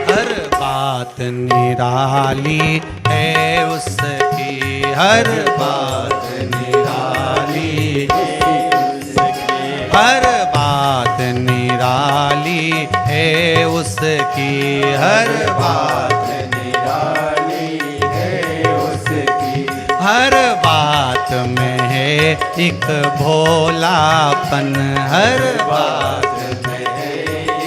हर बात निराली है उसकी, हर बात निराली है उसकी। हर बात निराली है उसकी, हर बात निराली है उसकी। हर बात में है एक भोलापन, हर बात में है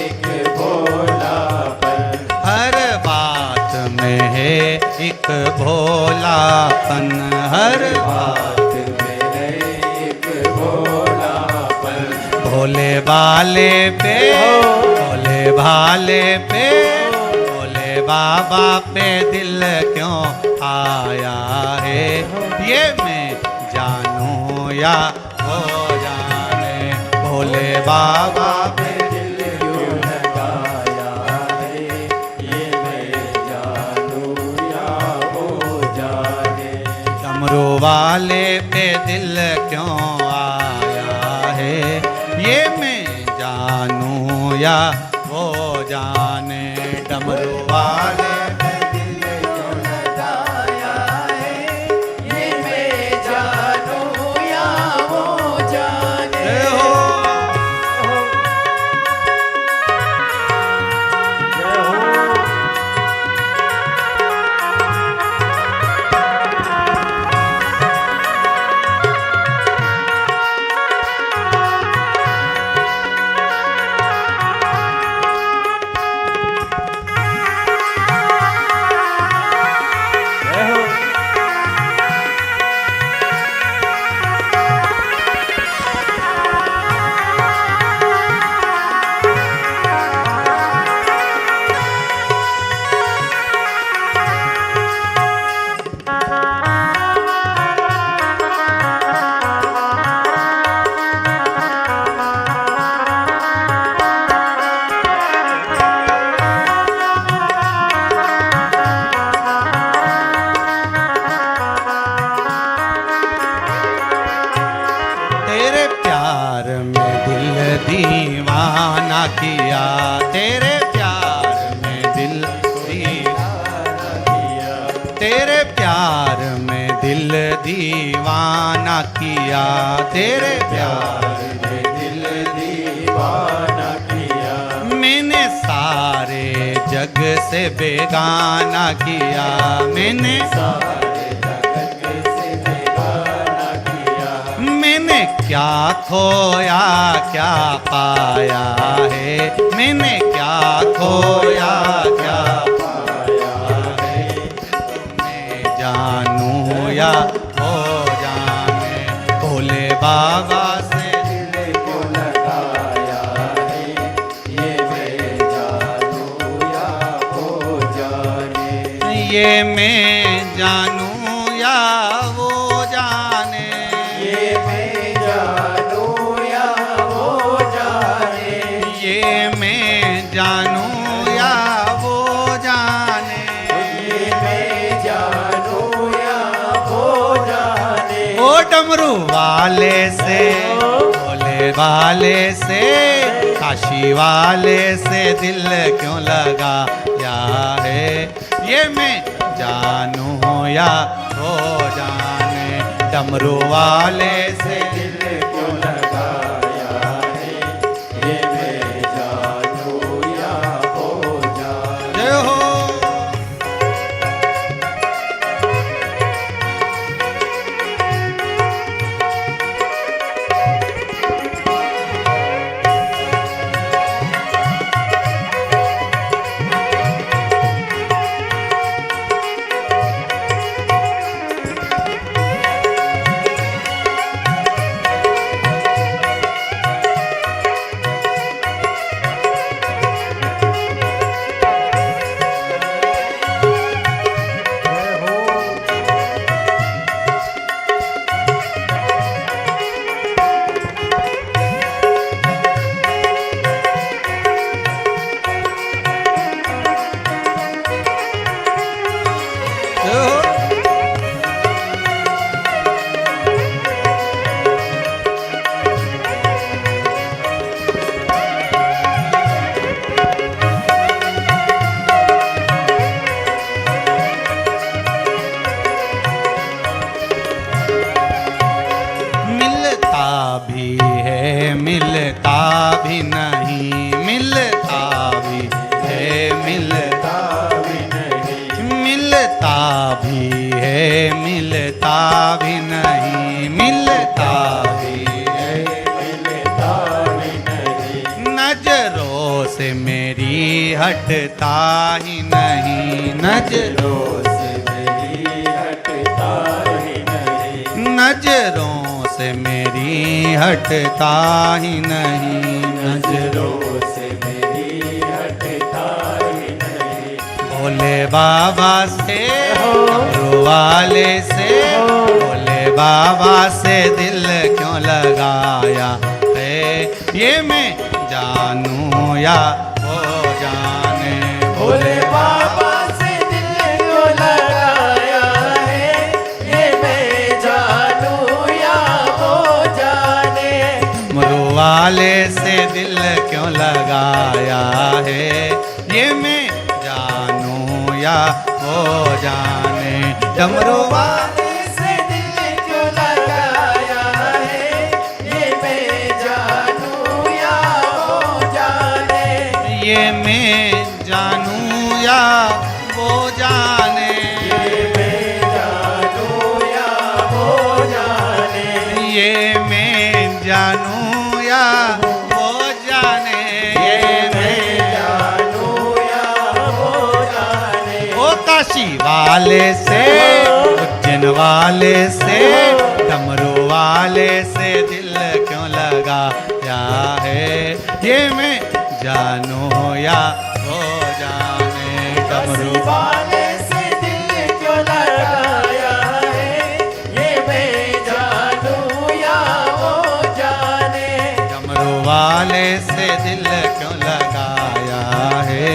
एक भोलापन। हर बात में है एक भोलापन, हर बात में है एक भोलापन। भोले भाले पे, भोले भाले पे, भोले बाबा पे दिल क्यों आया है, ये मैं जानूं या वो जाने। भोले बाबा पे दिल क्यों लगाया है, ये मैं जानूं या वो जाने। डमरू वाले पे दिल क्यों आया है, ये मैं जानूं या वो जाने। डमरू वाले पे दिल क्यों लगाया है, ये मैं जानूं या वो जाने। जय हो। जय हो। किया, तेरे प्यार में दिल दीवाना किया, तेरे प्यार में दिल दीवाना किया, तेरे प्यार में दिल दीवाना किया। मैंने सारे जग से बेगाना किया, मैंने सारे जग से बेगाना किया। मैंने क्या खोया क्या पाया है, मैंने क्या खोया क्या पाया है। मैं जानूं या हो जाने, भोले बाबा से दिल क्यों लगाया है। ये मैं जानूं या हो जाने, ये मैं जानूं या वो जाने, ये मैं जानूं या वो जाने, ये मैं जानूं या वो जाने, ये मैं जानूं या वो जाने। ओ डमरू वाले से, भोले वाले से, काशी वाले से दिल क्यों लगाया है। ये मैं जानूं या हो जाने, डमरू वाले से दिल क्यों लगाया है। ये मैं जानूं या हो जाने। जय हो। मिलता भी नहीं, मिलता भी है, मिलता भी नहीं, मिलता भी है, मिलता भी नहीं, मिलता भी है, मिलता भी नहीं। नजरों से मेरी हटता ही नहीं, नजरों से मेरी हटता ही नहीं, नजरों से मेरी हटता ही नहीं, नजरों से मेरी हटता ही नहीं। भोले बाबा से, डमरू वाले से, भोले बाबा से दिल क्यों लगाया है। ये मैं जानूं या हो जाने, भोले बाबा से दिल क्यों लगाया है। ये मैं जानूं या हो जाने, डमरू वाले से दिल क्यों लगाया है। ये मैं जानूं या हो जाने, डमरू वाले से दिल क्यों लगाया है। ये मैं जानूं या हो जाने, ये मैं जानूं या वो जाने, ये मैं जानूं या वो जाने, ये मैं जानूं या वो जाने, ये मैं जानूं या वो जाने। ओ काशी वाले से, उज्जैन वाले से, डमरू वाले से दिल क्यों लगाया है। ये मैं जानूं या हो जाने, डमरू वाले से दिल क्यों लगाया है। ये मैं जानूं या हो जाने, डमरू वाले से दिल क्यों लगाया है।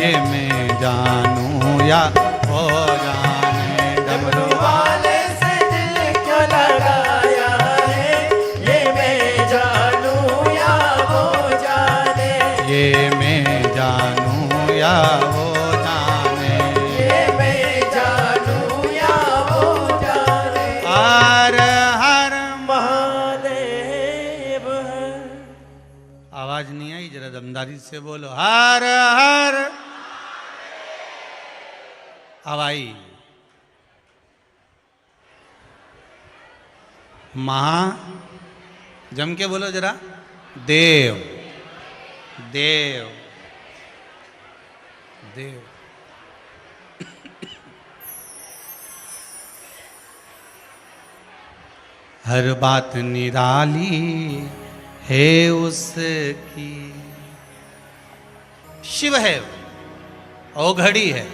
ये मैं जानूं या हो जाने, डमरू वाले से दिल क्यों लगाया है। ये मैं जानूं या हो जाने, ये मैं जोरदारी से बोलो हर हर। अब आई महा, जम के बोलो जरा, देव देव देव। हर बात निराली है उसकी। शिव है, औघड़ी है,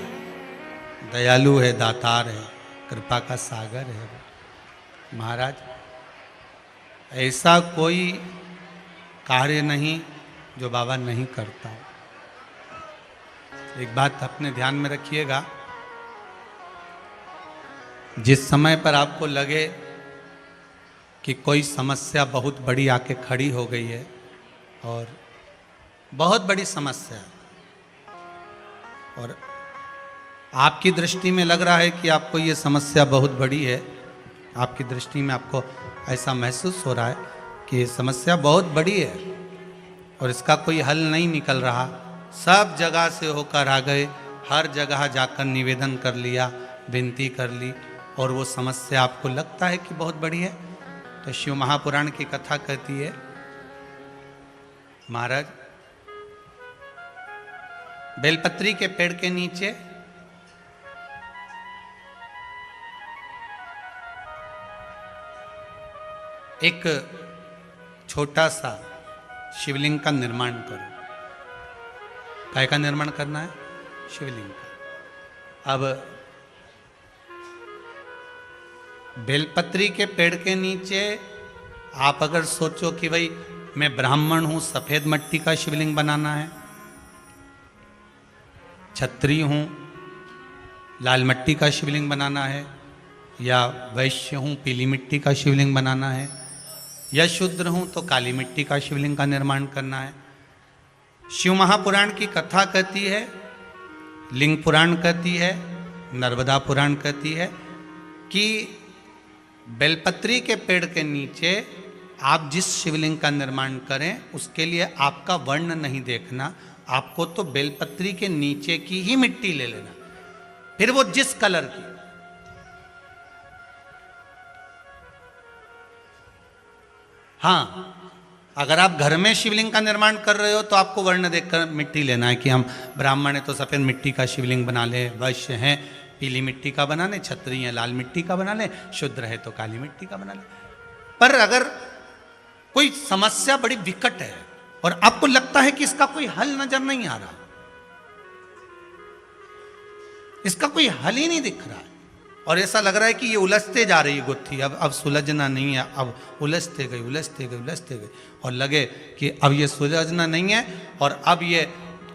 दयालु है, दातार है, कृपा का सागर है। महाराज, ऐसा कोई कार्य नहीं जो बाबा नहीं करता। एक बात अपने ध्यान में रखिएगा, जिस समय पर आपको लगे कि कोई समस्या बहुत बड़ी आके खड़ी हो गई है, और बहुत बड़ी समस्या, और आपकी दृष्टि में लग रहा है कि आपको ये समस्या बहुत बड़ी है, आपकी दृष्टि में आपको ऐसा महसूस हो रहा है कि ये समस्या बहुत बड़ी है और इसका कोई हल नहीं निकल रहा, सब जगह से होकर आ गए, हर जगह जाकर निवेदन कर लिया, विनती कर ली, और वो समस्या आपको लगता है कि बहुत बड़ी है, तो शिव महापुराण की कथा कहती है, महाराज बेलपत्री के पेड़ के नीचे एक छोटा सा शिवलिंग का निर्माण करो। काय का निर्माण करना है? शिवलिंग का। अब बेलपत्री के पेड़ के नीचे आप अगर सोचो कि भाई मैं ब्राह्मण हूं, सफेद मिट्टी का शिवलिंग बनाना है, क्षत्रिय हूं, लाल मिट्टी का शिवलिंग बनाना है, या वैश्य हूं, पीली मिट्टी का शिवलिंग बनाना है, या शूद्र हूं तो काली मिट्टी का शिवलिंग का निर्माण करना है। शिव महापुराण की कथा कहती है, लिंग पुराण कहती है, नर्मदा पुराण कहती है कि बेलपत्री के पेड़ के नीचे आप जिस शिवलिंग का निर्माण करें उसके लिए आपका वर्ण नहीं देखना, आपको तो बेलपत्री के नीचे की ही मिट्टी ले लेना, फिर वो जिस कलर की। हाँ, अगर आप घर में शिवलिंग का निर्माण कर रहे हो तो आपको वर्ण देखकर मिट्टी लेना है कि हम ब्राह्मण है तो सफेद मिट्टी का शिवलिंग बना ले, वैश्य हैं पीली मिट्टी का बना ले, क्षत्रिय है लाल मिट्टी का बना ले, शूद्र है तो काली मिट्टी का बना ले। पर अगर कोई समस्या बड़ी विकट है और आपको लगता है कि इसका कोई हल नजर नहीं आ रहा, इसका कोई हल ही नहीं दिख रहा है, और ऐसा लग रहा है कि ये उलझते जा रही है गुत्थी, अब सुलझना नहीं है, अब उलझते गई उलझते गई उलझते गई, और लगे कि अब ये सुलझना नहीं है, और अब ये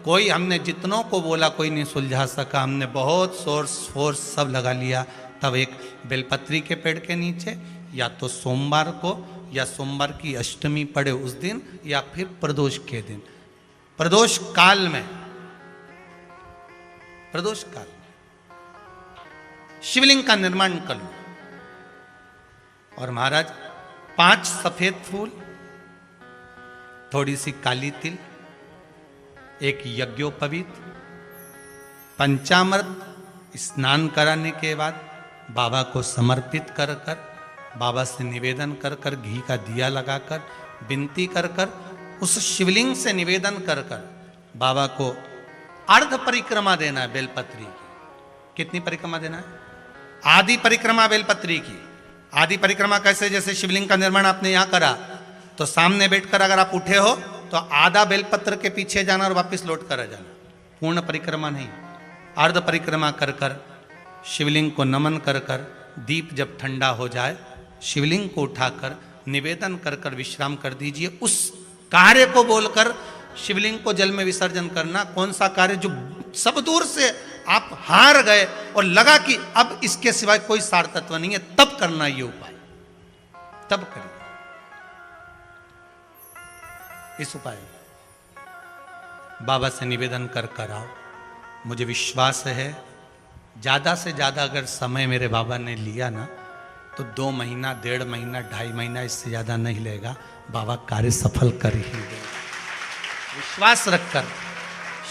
कोई, हमने जितनों को बोला कोई नहीं सुलझा सका, हमने बहुत सोर्स फोर्स सब लगा लिया। तब एक बेलपत्री के पेड़ के नीचे या तो सोमवार को या सोमवार की अष्टमी पड़े उस दिन, या फिर प्रदोष के दिन, प्रदोष काल में, प्रदोष काल शिवलिंग का निर्माण कर लो। और महाराज 5 सफेद फूल, थोड़ी सी काली तिल, एक यज्ञोपवीत, पंचामृत स्नान कराने के बाद बाबा को समर्पित कर कर, बाबा से निवेदन कर कर, घी का दिया लगाकर विनती कर कर, उस शिवलिंग से निवेदन कर कर बाबा को अर्ध परिक्रमा देना है बेलपत्री की। कितनी परिक्रमा देना है? आदि परिक्रमा बेलपत्री की। आदि परिक्रमा कैसे? जैसे शिवलिंग का निर्माण आपने यहां करा तो सामने बैठकर अगर आप उठे हो तो आधा बेलपत्र के पीछे जाना और वापस लौट कर आ जाना, पूर्ण परिक्रमा नहीं, अर्ध परिक्रमा कर कर शिवलिंग को नमन कर कर, दीप जब ठंडा हो जाए शिवलिंग को उठाकर निवेदन कर कर विश्राम कर दीजिए। उस कार्य को बोलकर शिवलिंग को जल में विसर्जन करना। कौन सा कार्य? जो सब दूर से आप हार गए और लगा कि अब इसके सिवाय कोई सार तत्व नहीं है, तब करना ये उपाय, तब करिए इस उपाय। बाबा से निवेदन कर कर आओ। मुझे विश्वास है ज्यादा से ज्यादा अगर समय मेरे बाबा ने लिया ना तो 2 महीना, 1.5 महीना, 2.5 महीना, इससे ज्यादा नहीं लेगा। बाबा कार्य सफल कर ही देगा। विश्वास रखकर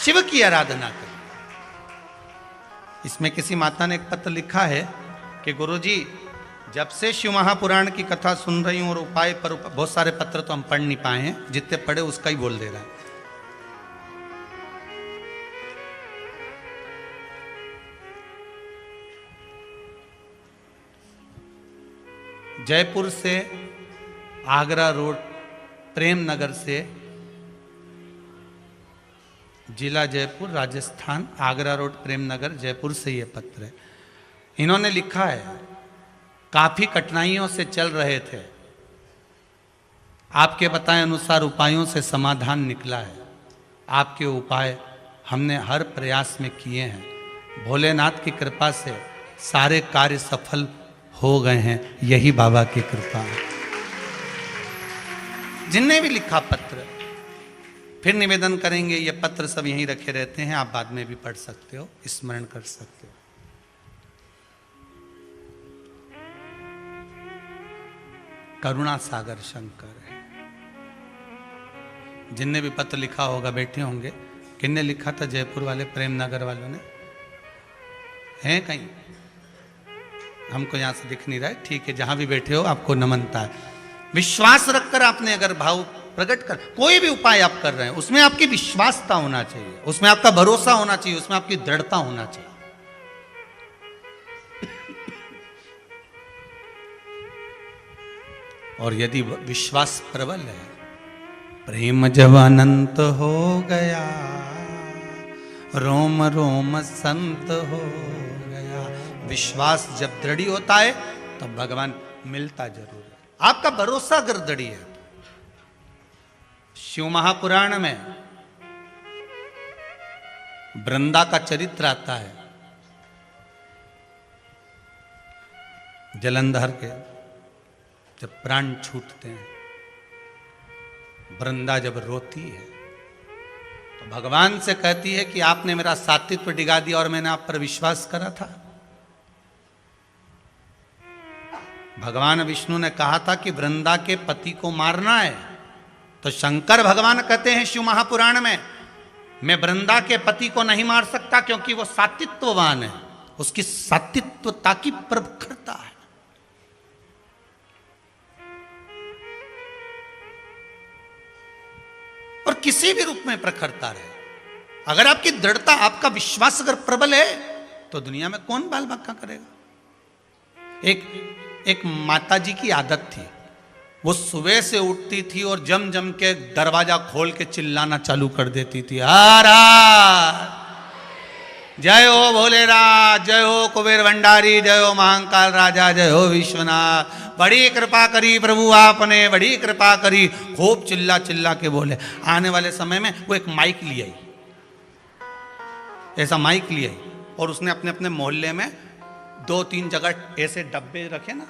शिव की आराधना करें। इसमें किसी माता ने एक पत्र लिखा है कि गुरुजी, जब से शिव महापुराण की कथा सुन रही हूं और उपाय पर बहुत सारे पत्र तो हम पढ़ नहीं पाए हैं, जितने पढ़े उसका ही बोल दे रहा है। जयपुर से आगरा रोड, प्रेम नगर से, जिला जयपुर, राजस्थान, आगरा रोड, प्रेम नगर, जयपुर से ये पत्र है। इन्होंने लिखा है, काफी कठिनाइयों से चल रहे थे, आपके बताए अनुसार उपायों से समाधान निकला है। आपके उपाय हमने हर प्रयास में किए हैं। भोलेनाथ की कृपा से सारे कार्य सफल हो गए हैं, यही बाबा की कृपा है। जिनने भी लिखा पत्र, फिर निवेदन करेंगे, ये पत्र सब यहीं रखे रहते हैं, आप बाद में भी पढ़ सकते हो, स्मरण कर सकते हो। करुणा सागर शंकर है। जिनने भी पत्र लिखा होगा बैठे होंगे। किसने लिखा था? जयपुर वाले, प्रेम नगर वालों ने। हैं कहीं? हमको यहां से दिख नहीं रहा है, ठीक है, जहां भी बैठे हो आपको नमनता है। विश्वास रखकर आपने अगर भाव प्रकट कर कोई भी उपाय आप कर रहे हैं, उसमें आपकी विश्वासता होना चाहिए, उसमें आपका भरोसा होना चाहिए, उसमें आपकी दृढ़ता होना चाहिए। और यदि विश्वास प्रबल है, प्रेम जब अनंत हो गया, रोम रोम संत हो गया। विश्वास जब दृढ़ होता है तो भगवान मिलता जरूर है। आपका भरोसा अगर दृढ़ है। शिव महापुराण में वृंदा का चरित्र आता है। जलंधर के जब प्राण छूटते हैं, वृंदा जब रोती है तो भगवान से कहती है कि आपने मेरा सात्वित्व डिगा दिया और मैंने आप पर विश्वास करा था। भगवान विष्णु ने कहा था कि वृंदा के पति को मारना है, तो शंकर भगवान कहते हैं शिव महापुराण में, मैं वृंदा के पति को नहीं मार सकता क्योंकि वो सात्वित्ववान है, उसकी सात्वित्वता की प्रखरता है। और किसी भी रूप में प्रखरता रहे। अगर आपकी दृढ़ता, आपका विश्वास अगर प्रबल है तो दुनिया में कौन बाल बक्का करेगा। एक माता जी की आदत थी, वो सुबह से उठती थी और जम जम के दरवाजा खोल के चिल्लाना चालू कर देती थी, हर जय हो भोलेनाथ, जय हो कुबेर भंडारी, जय हो महाकाल राजा, जय हो विश्वनाथ, बड़ी कृपा करी प्रभु आपने, बड़ी कृपा करी। खूब चिल्ला चिल्ला के बोले। आने वाले समय में वो एक माइक ले आई, ऐसा माइक ले आई, और उसने अपने अपने मोहल्ले में 2-3 जगह ऐसे डब्बे रखे ना,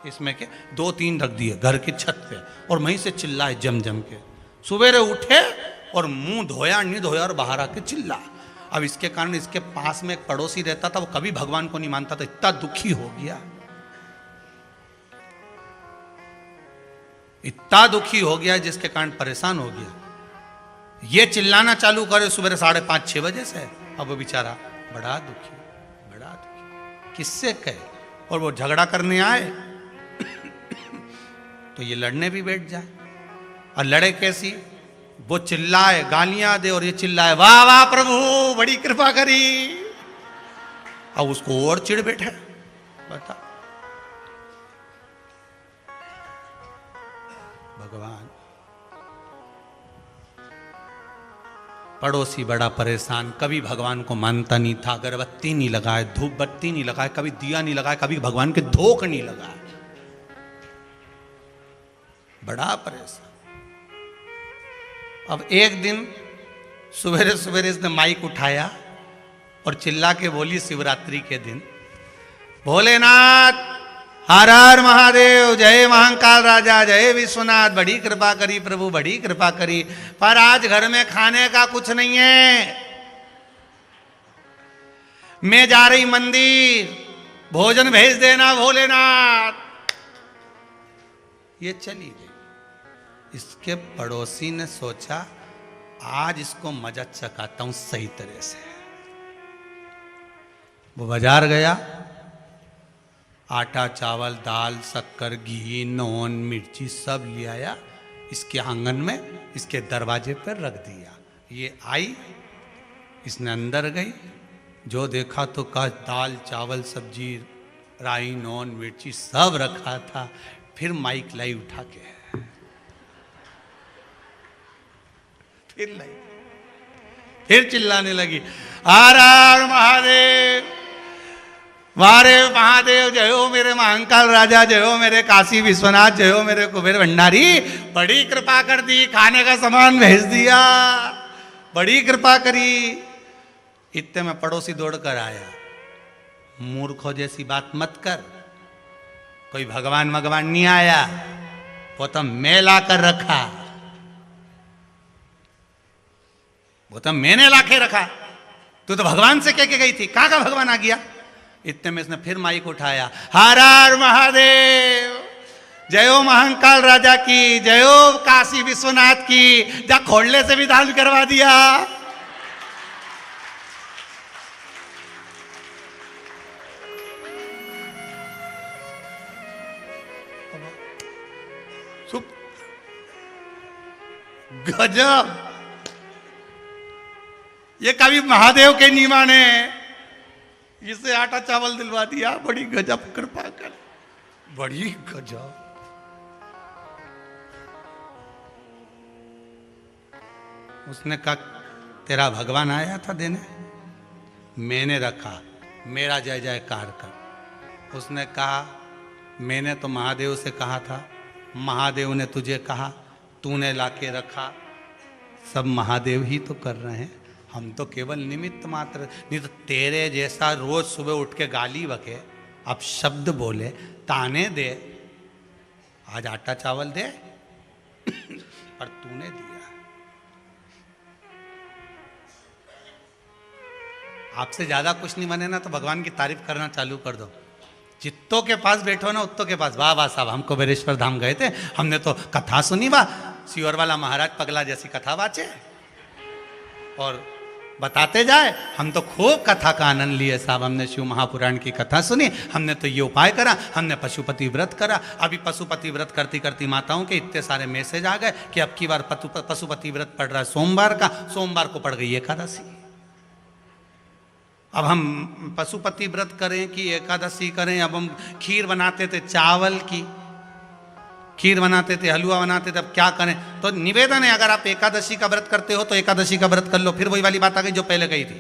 इसमें के 2-3 रख दिए घर की छत पे, और वहीं से चिल्लाए जम जम के। सवेरे उठे और मुंह धोया नहीं धोया और बाहर आके चिल्ला। अब इसके कारण इसके पास में एक पड़ोसी रहता था, वो कभी भगवान को नहीं मानता था, इतना दुखी हो गया, इतना दुखी हो गया जिसके कारण परेशान हो गया। ये चिल्लाना चालू करे सुबह 5:30-6 बजे से। अब वो बेचारा बड़ा दुखी, बड़ा दुखी, किससे कहे। और वो झगड़ा करने आए तो ये लड़ने भी बैठ जाए। और लड़े कैसी? वो चिल्लाए, गालियां दे, और ये चिल्लाए वाह वाह प्रभु बड़ी कृपा करी। अब उसको और चिढ़ बैठे। बता, भगवान। पड़ोसी बड़ा परेशान, कभी भगवान को मानता नहीं था, अगरबत्ती नहीं लगाए, धूप बत्ती नहीं लगाए, कभी दिया नहीं लगाए, कभी भगवान के धोख नहीं लगाए, बड़ा परेशान। अब एक दिन सवेरे सवेरे इसने माइक उठाया और चिल्ला के बोली शिवरात्रि के दिन, भोलेनाथ हर हर महादेव, जय महाकाल राजा, जय विश्वनाथ, बड़ी कृपा करी प्रभु, बड़ी कृपा करी, पर आज घर में खाने का कुछ नहीं है, मैं जा रही मंदिर, भोजन भेज देना भोलेनाथ। ये चली गई। इसके पड़ोसी ने सोचा आज इसको मजा चखाता हूं सही तरह से। वो बाजार गया, आटा चावल दाल शक्कर घी नून मिर्ची सब ले आया, इसके आंगन में इसके दरवाजे पर रख दिया। ये आई, इसने अंदर गई, जो देखा तो कहा दाल चावल सब्जी राई नून मिर्ची सब रखा था। फिर माइक लाई उठा के, फिर लाई, फिर चिल्लाने लगी, हर हर महादेव, वारे महादेव जय हो मेरे महाकाल राजा, जय हो मेरे काशी विश्वनाथ, जय हो मेरे कुबेर भंडारी, बड़ी कृपा कर दी, खाने का सामान भेज दिया, बड़ी कृपा करी। इतने में पड़ोसी दौड़ कर आया, मूर्खों जैसी बात मत कर, कोई भगवान भगवान नहीं आया, वो तो मैं ला कर रखा, वो तो मैंने ला के रखा, तू तो भगवान से कह के गई थी, कहां का भगवान आ गया। इतने में इसने फिर माइक उठाया, हर हर महादेव, जय हो महाकाल राजा की, जय हो काशी विश्वनाथ की, जा खोलने से भी दान करवा दिया। गजब, ये कभी महादेव के नहीं माने, इसे आटा चावल दिलवा दिया, बड़ी गजब कृपा कर, बड़ी गजब। उसने कहा तेरा भगवान आया था देने, मैंने रखा, मेरा जय जयकार कर। उसने कहा मैंने तो महादेव से कहा था, महादेव ने तुझे कहा, तूने लाके रखा, सब महादेव ही तो कर रहे हैं, हम तो केवल निमित्त मात्र। नहीं तो तेरे जैसा रोज सुबह उठ के गाली बके, अब शब्द बोले, ताने दे, आज आटा चावल दे पर तूने दिया। आपसे ज्यादा कुछ नहीं बने ना तो भगवान की तारीफ करना चालू कर दो। जित्तों के पास बैठो ना उत्तों के पास, वाह वाह साहब, हमको बेरेश्वर धाम गए थे, हमने तो कथा सुनी, वाह सियोर वाला महाराज पगला जैसी कथा बाचे, और बताते जाए, हम तो खूब कथा का आनंद लिए साहब, हमने शिव महापुराण की कथा सुनी, हमने तो ये उपाय करा, हमने पशुपति व्रत करा। अभी पशुपति व्रत करती करती माताओं के इतने सारे मैसेज आ गए कि अब की बार पशुपति व्रत पड़ रहा है सोमवार का, सोमवार को पड़ गई एकादशी। अब हम पशुपति व्रत करें कि एकादशी करें, अब हम खीर बनाते थे चावल की, खीर बनाते थे हलवा बनाते थे, अब क्या करें। तो निवेदन है, अगर आप एकादशी का व्रत करते हो तो एकादशी का व्रत कर लो। फिर वही वाली बात आ गई जो पहले कही थी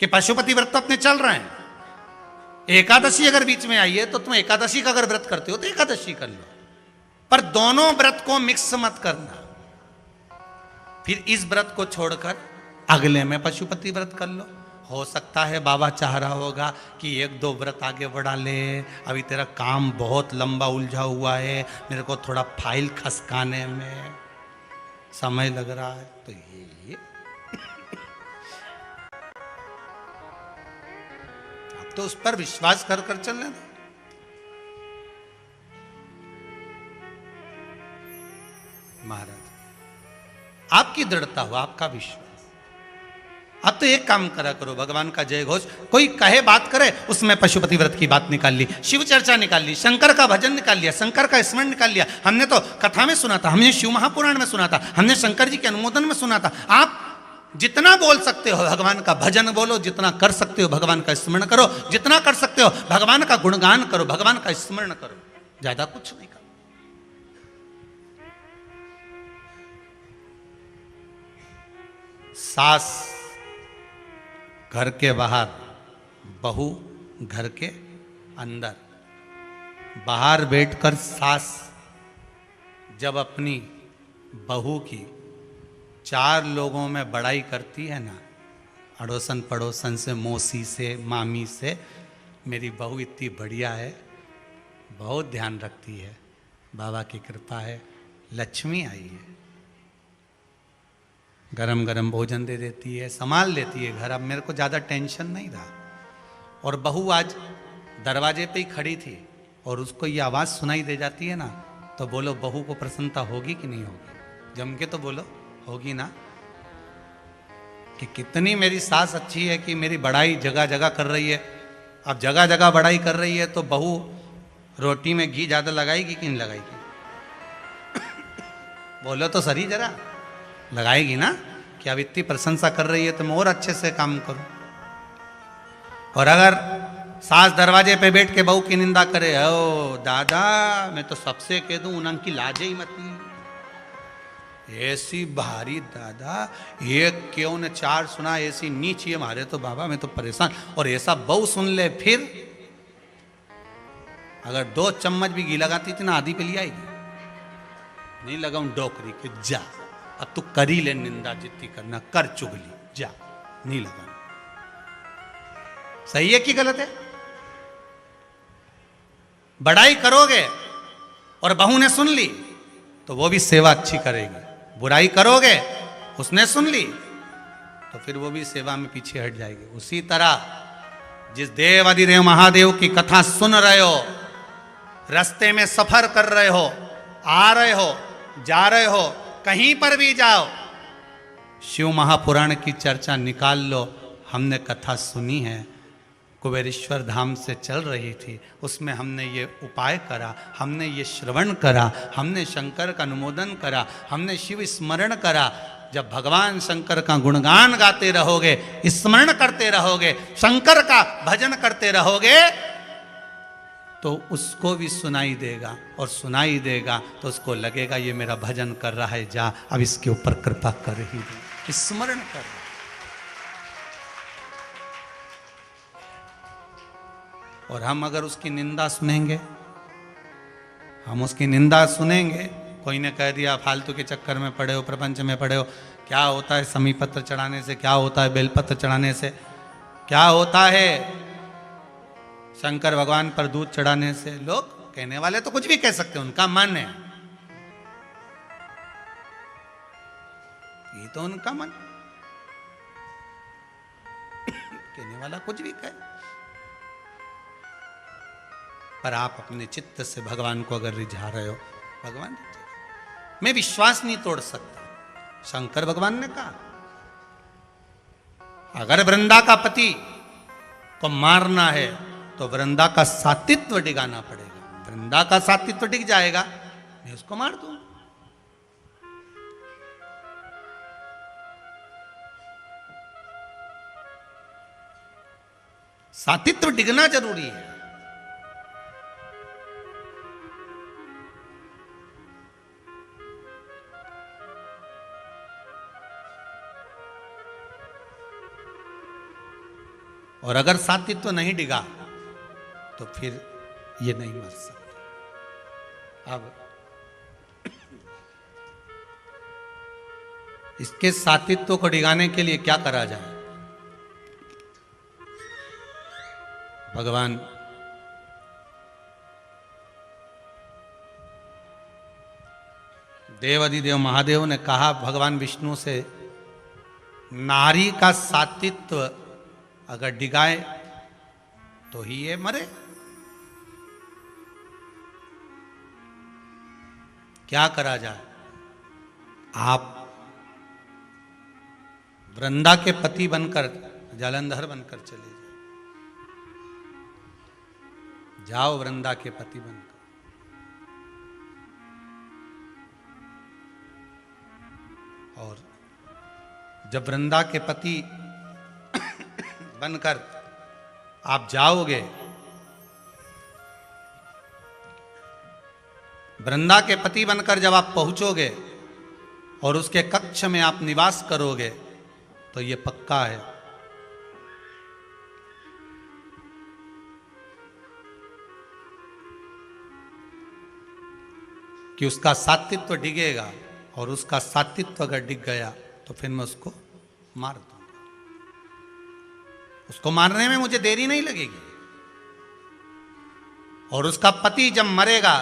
कि पशुपति व्रत तो अपने चल रहे हैं, एकादशी अगर बीच में आई है तो तुम एकादशी का अगर व्रत करते हो तो एकादशी कर लो, पर दोनों व्रत को मिक्स मत करना। फिर इस व्रत को छोड़कर अगले में पशुपति व्रत कर लो। हो सकता है बाबा चाह रहा होगा कि एक दो व्रत आगे बढ़ा ले, अभी तेरा काम बहुत लंबा उलझा हुआ है, मेरे को थोड़ा फाइल खसकाने में समय लग रहा है, तो ये अब तो उस पर विश्वास कर कर चल लेना। महाराज आपकी दृढ़ता हो, आपका विश्वास। अब तो एक काम करा करो, भगवान का जय घोष, कोई कहे बात करे उसमें पशुपति व्रत की बात निकाल ली, शिव चर्चा निकाल ली, शंकर का भजन निकाल लिया, शंकर का स्मरण निकाल लिया। हमने तो कथा में सुना था, हमने शिव महापुराण में सुना था, हमने शंकर जी के अनुमोदन में सुना था। आप जितना बोल सकते हो भगवान का भजन बोलो, जितना कर सकते हो भगवान का स्मरण करो, जितना कर सकते हो भगवान का गुणगान करो, भगवान का स्मरण करो, ज्यादा कुछ नहीं करो। सास घर के बाहर, बहू घर के अंदर। बाहर बैठकर सास जब अपनी बहू की 4 लोगों में बड़ाई करती है ना, अड़ोसन पड़ोसन से, मौसी से, मामी से, मेरी बहू इतनी बढ़िया है, बहुत ध्यान रखती है, बाबा की कृपा है, लक्ष्मी आई है, गरम गरम भोजन दे देती है, संभाल लेती है घर, अब मेरे को ज़्यादा टेंशन नहीं रहा। और बहू आज दरवाजे पे ही खड़ी थी और उसको ये आवाज़ सुनाई दे जाती है ना, तो बोलो बहू को प्रसन्नता होगी कि नहीं होगी? जम के तो बोलो। होगी ना कि कितनी मेरी सास अच्छी है कि मेरी बड़ाई जगह जगह कर रही है। अब जगह जगह बड़ाई कर रही है तो बहू रोटी में घी ज़्यादा लगाएगी कि नहीं लगाएगी? बोलो तो सही जरा, लगाएगी ना कि अब इतनी प्रशंसा कर रही है तो मैं और अच्छे से काम करूं। और अगर सास दरवाजे पे बैठ के बहू की निंदा करे, ओ दादा मैं तो सबसे कह दूं उन्हें की लाजे ही मत, ऐसी भारी दादा एक क्यों ने चार सुना, ऐसी नीच ये मारे तो बाबा मैं तो परेशान। और ऐसा बहू सुन ले फिर अगर 2 चम्मच भी घी लगाती थी ना आधी पे ले आएगी। नहीं लगाऊं डोकरी के, जा अब तू करी ले निंदा जितनी करना कर, चुगली जा, नहीं लगा। सही है कि गलत है? बड़ाई करोगे और बहू ने सुन ली तो वो भी सेवा अच्छी करेगी, बुराई करोगे उसने सुन ली तो फिर वो भी सेवा में पीछे हट जाएगी। उसी तरह जिस देव अधिदेव महादेव की कथा सुन रहे हो, रास्ते में सफर कर रहे हो, आ रहे हो, जा रहे हो, कहीं पर भी जाओ, शिव महापुराण की चर्चा निकाल लो। हमने कथा सुनी है, कुबेरेश्वर धाम से चल रही थी, उसमें हमने ये उपाय करा, हमने ये श्रवण करा, हमने शंकर का अनुमोदन करा, हमने शिव स्मरण करा। जब भगवान शंकर का गुणगान गाते रहोगे, स्मरण करते रहोगे, शंकर का भजन करते रहोगे तो उसको भी सुनाई देगा, और सुनाई देगा तो उसको लगेगा ये मेरा भजन कर रहा है, जा अब इसके ऊपर कृपा कर ही दे, स्मरण कर। और हम अगर उसकी निंदा सुनेंगे, हम उसकी निंदा सुनेंगे, कोई ने कह दिया फालतू के चक्कर में पड़े हो, प्रपंच में पड़े हो, क्या होता है समी पत्र चढ़ाने से, क्या होता है बेलपत्र चढ़ाने से, क्या होता है शंकर भगवान पर दूध चढ़ाने से। लोग कहने वाले तो कुछ भी कह सकते हैं, उनका मन है, ये तो उनका मन, कहने वाला कुछ भी कहे, पर आप अपने चित्त से भगवान को अगर रिझा रहे हो, भगवान मैं विश्वास नहीं तोड़ सकता। शंकर भगवान ने कहा अगर वृंदा का पति को मारना है तो वृंदा का सातित्व डिगाना पड़ेगा। वृंदा का सातित्व डिग जाएगा, मैं उसको मार दूं। सातित्व डिगना जरूरी है। और अगर सातित्व नहीं डिगा तो फिर ये नहीं मर सकता। अब इसके सातित्व को डिगाने के लिए क्या करा जाए? भगवान देवाधिदेव महादेव ने कहा भगवान विष्णु से, नारी का सातित्व अगर डिगाए तो ही ये मरे। क्या करा जाए? आप वृंदा के पति बनकर जालंधर बनकर चले जाओ, वृंदा के पति बनकर। और जब वृंदा के पति बनकर आप जाओगे, वृंदा के पति बनकर जब आप पहुंचोगे और उसके कक्ष में आप निवास करोगे तो ये पक्का है कि उसका सात्वित्व डिगेगा, और उसका सात्वित्व अगर डिग गया तो फिर मैं उसको मार दूंगा। उसको मारने में मुझे देरी नहीं लगेगी। और उसका पति जब मरेगा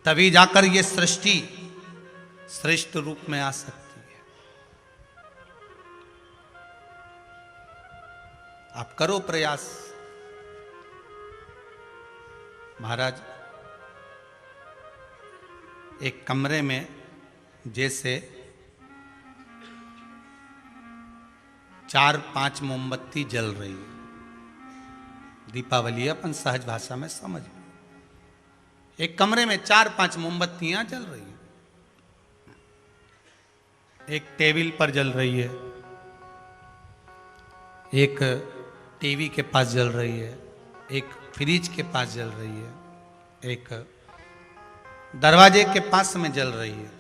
तभी जाकर ये सृष्टि श्रेष्ठ रूप में आ सकती है। आप करो प्रयास। महाराज एक कमरे में जैसे 4-5 मोमबत्ती जल रही है। दीपावली अपन सहज भाषा में समझ। एक कमरे में 4-5 मोमबत्तियां जल रही हैं। एक टेबल पर जल रही है, एक टीवी के पास जल रही है, एक फ्रिज के पास जल रही है, एक दरवाजे के पास में जल रही है।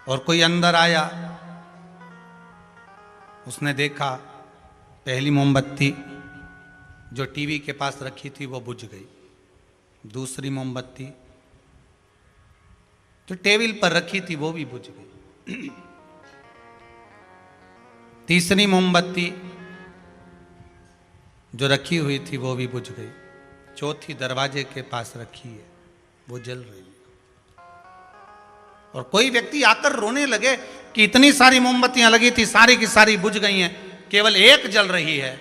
और कोई अंदर आया, उसने देखा पहली मोमबत्ती जो टीवी के पास रखी थी वो बुझ गई। दूसरी मोमबत्ती जो टेबल पर रखी थी वो भी बुझ गई। तीसरी मोमबत्ती जो रखी हुई थी वो भी बुझ गई। चौथी दरवाजे के पास रखी है, वो जल रही है। और कोई व्यक्ति आकर रोने लगे कि इतनी सारी मोमबत्तियां लगी थी, सारी की सारी बुझ गई हैं, केवल एक जल रही है।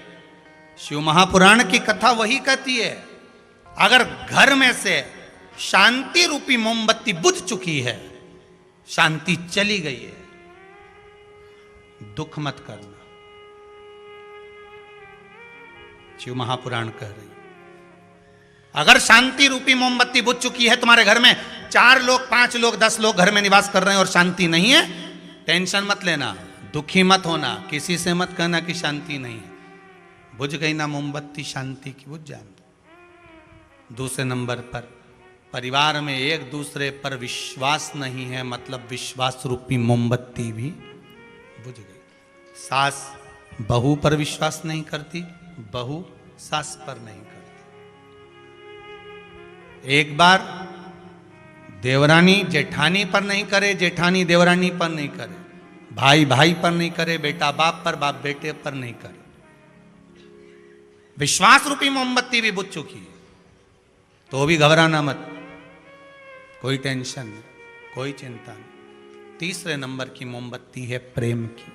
शिव महापुराण की कथा वही कहती है, अगर घर में से शांति रूपी मोमबत्ती बुझ चुकी है, शांति चली गई है, दुख मत करना। शिव महापुराण कह रही, अगर शांति रूपी मोमबत्ती बुझ चुकी है तुम्हारे घर में, 4 लोग 5 लोग 10 लोग घर में निवास कर रहे हैं और शांति नहीं है, टेंशन मत लेना, दुखी मत होना, किसी से मत कहना कि शांति नहीं है। बुझ गई ना मोमबत्ती शांति की, बुझ जान दो। दूसरे नंबर पर परिवार में एक दूसरे पर विश्वास नहीं है, मतलब विश्वास रूपी मोमबत्ती भी बुझ गई। सास बहू पर विश्वास नहीं करती, बहू सास पर नहीं करती। एक बार देवरानी जेठानी पर नहीं करे, जेठानी देवरानी पर नहीं करे, भाई भाई पर नहीं करे, बेटा बाप पर, बाप बेटे पर नहीं करे। विश्वास रूपी मोमबत्ती भी बुझ चुकी है, तो भी घबराना मत, कोई टेंशन नहीं, कोई चिंता नहीं। तीसरे नंबर की मोमबत्ती है प्रेम की।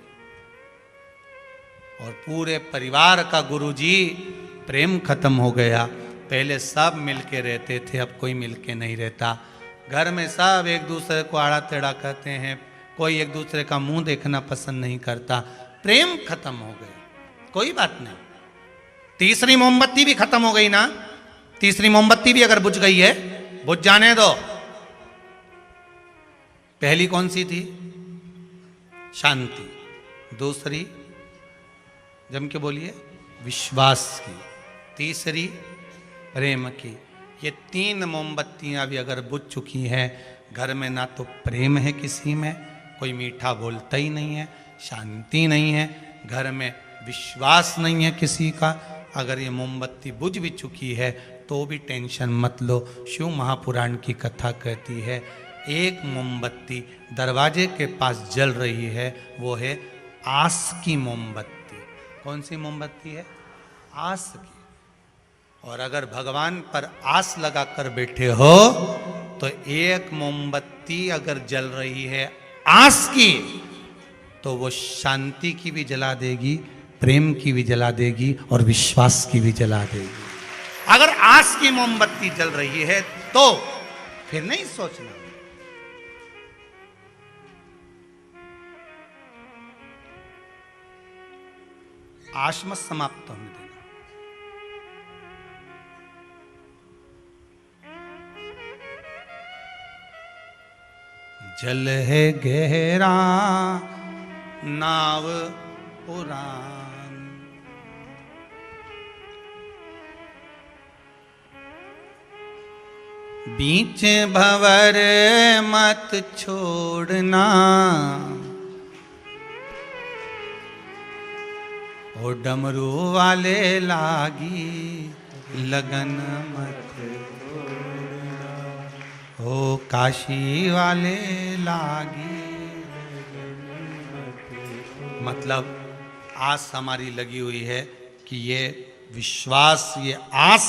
और पूरे परिवार का गुरुजी प्रेम खत्म हो गया। पहले सब मिलके रहते थे, अब कोई मिलके नहीं रहता। घर में सब एक दूसरे को आड़ा टेढ़ा कहते हैं, कोई एक दूसरे का मुंह देखना पसंद नहीं करता, प्रेम खत्म हो गया। कोई बात नहीं, तीसरी मोमबत्ती भी खत्म हो गई ना, तीसरी मोमबत्ती भी अगर बुझ गई है, बुझ जाने दो। पहली कौन सी थी? शांति। दूसरी जम के बोलिए, विश्वास की। तीसरी प्रेम की। ये 3 मोमबत्तियां भी अगर बुझ चुकी हैं, घर में ना तो प्रेम है किसी में, कोई मीठा बोलता ही नहीं है, शांति नहीं है, घर में विश्वास नहीं है किसी का, अगर ये मोमबत्ती बुझ भी चुकी है तो भी टेंशन मत लो। शिव महापुराण की कथा कहती है, एक मोमबत्ती दरवाजे के पास जल रही है, वो है आस की मोमबत्ती। कौन सी मोमबत्ती है? आस की। और अगर भगवान पर आस लगा कर बैठे हो तो एक मोमबत्ती अगर जल रही है आस की, तो वो शांति की भी जला देगी, प्रेम की भी जला देगी और विश्वास की भी जला देगी। अगर आस की मोमबत्ती जल रही है तो फिर नहीं सोचना। आश मत समाप्त होने देना। जल है गहरा नाव पुरान, बीच भंवर मत छोड़ना, ओ डमरू वाले लागी लगन मत छोड़ना, ओ काशी वाले लागी। मतलब आस हमारी लगी हुई है कि ये विश्वास, ये आस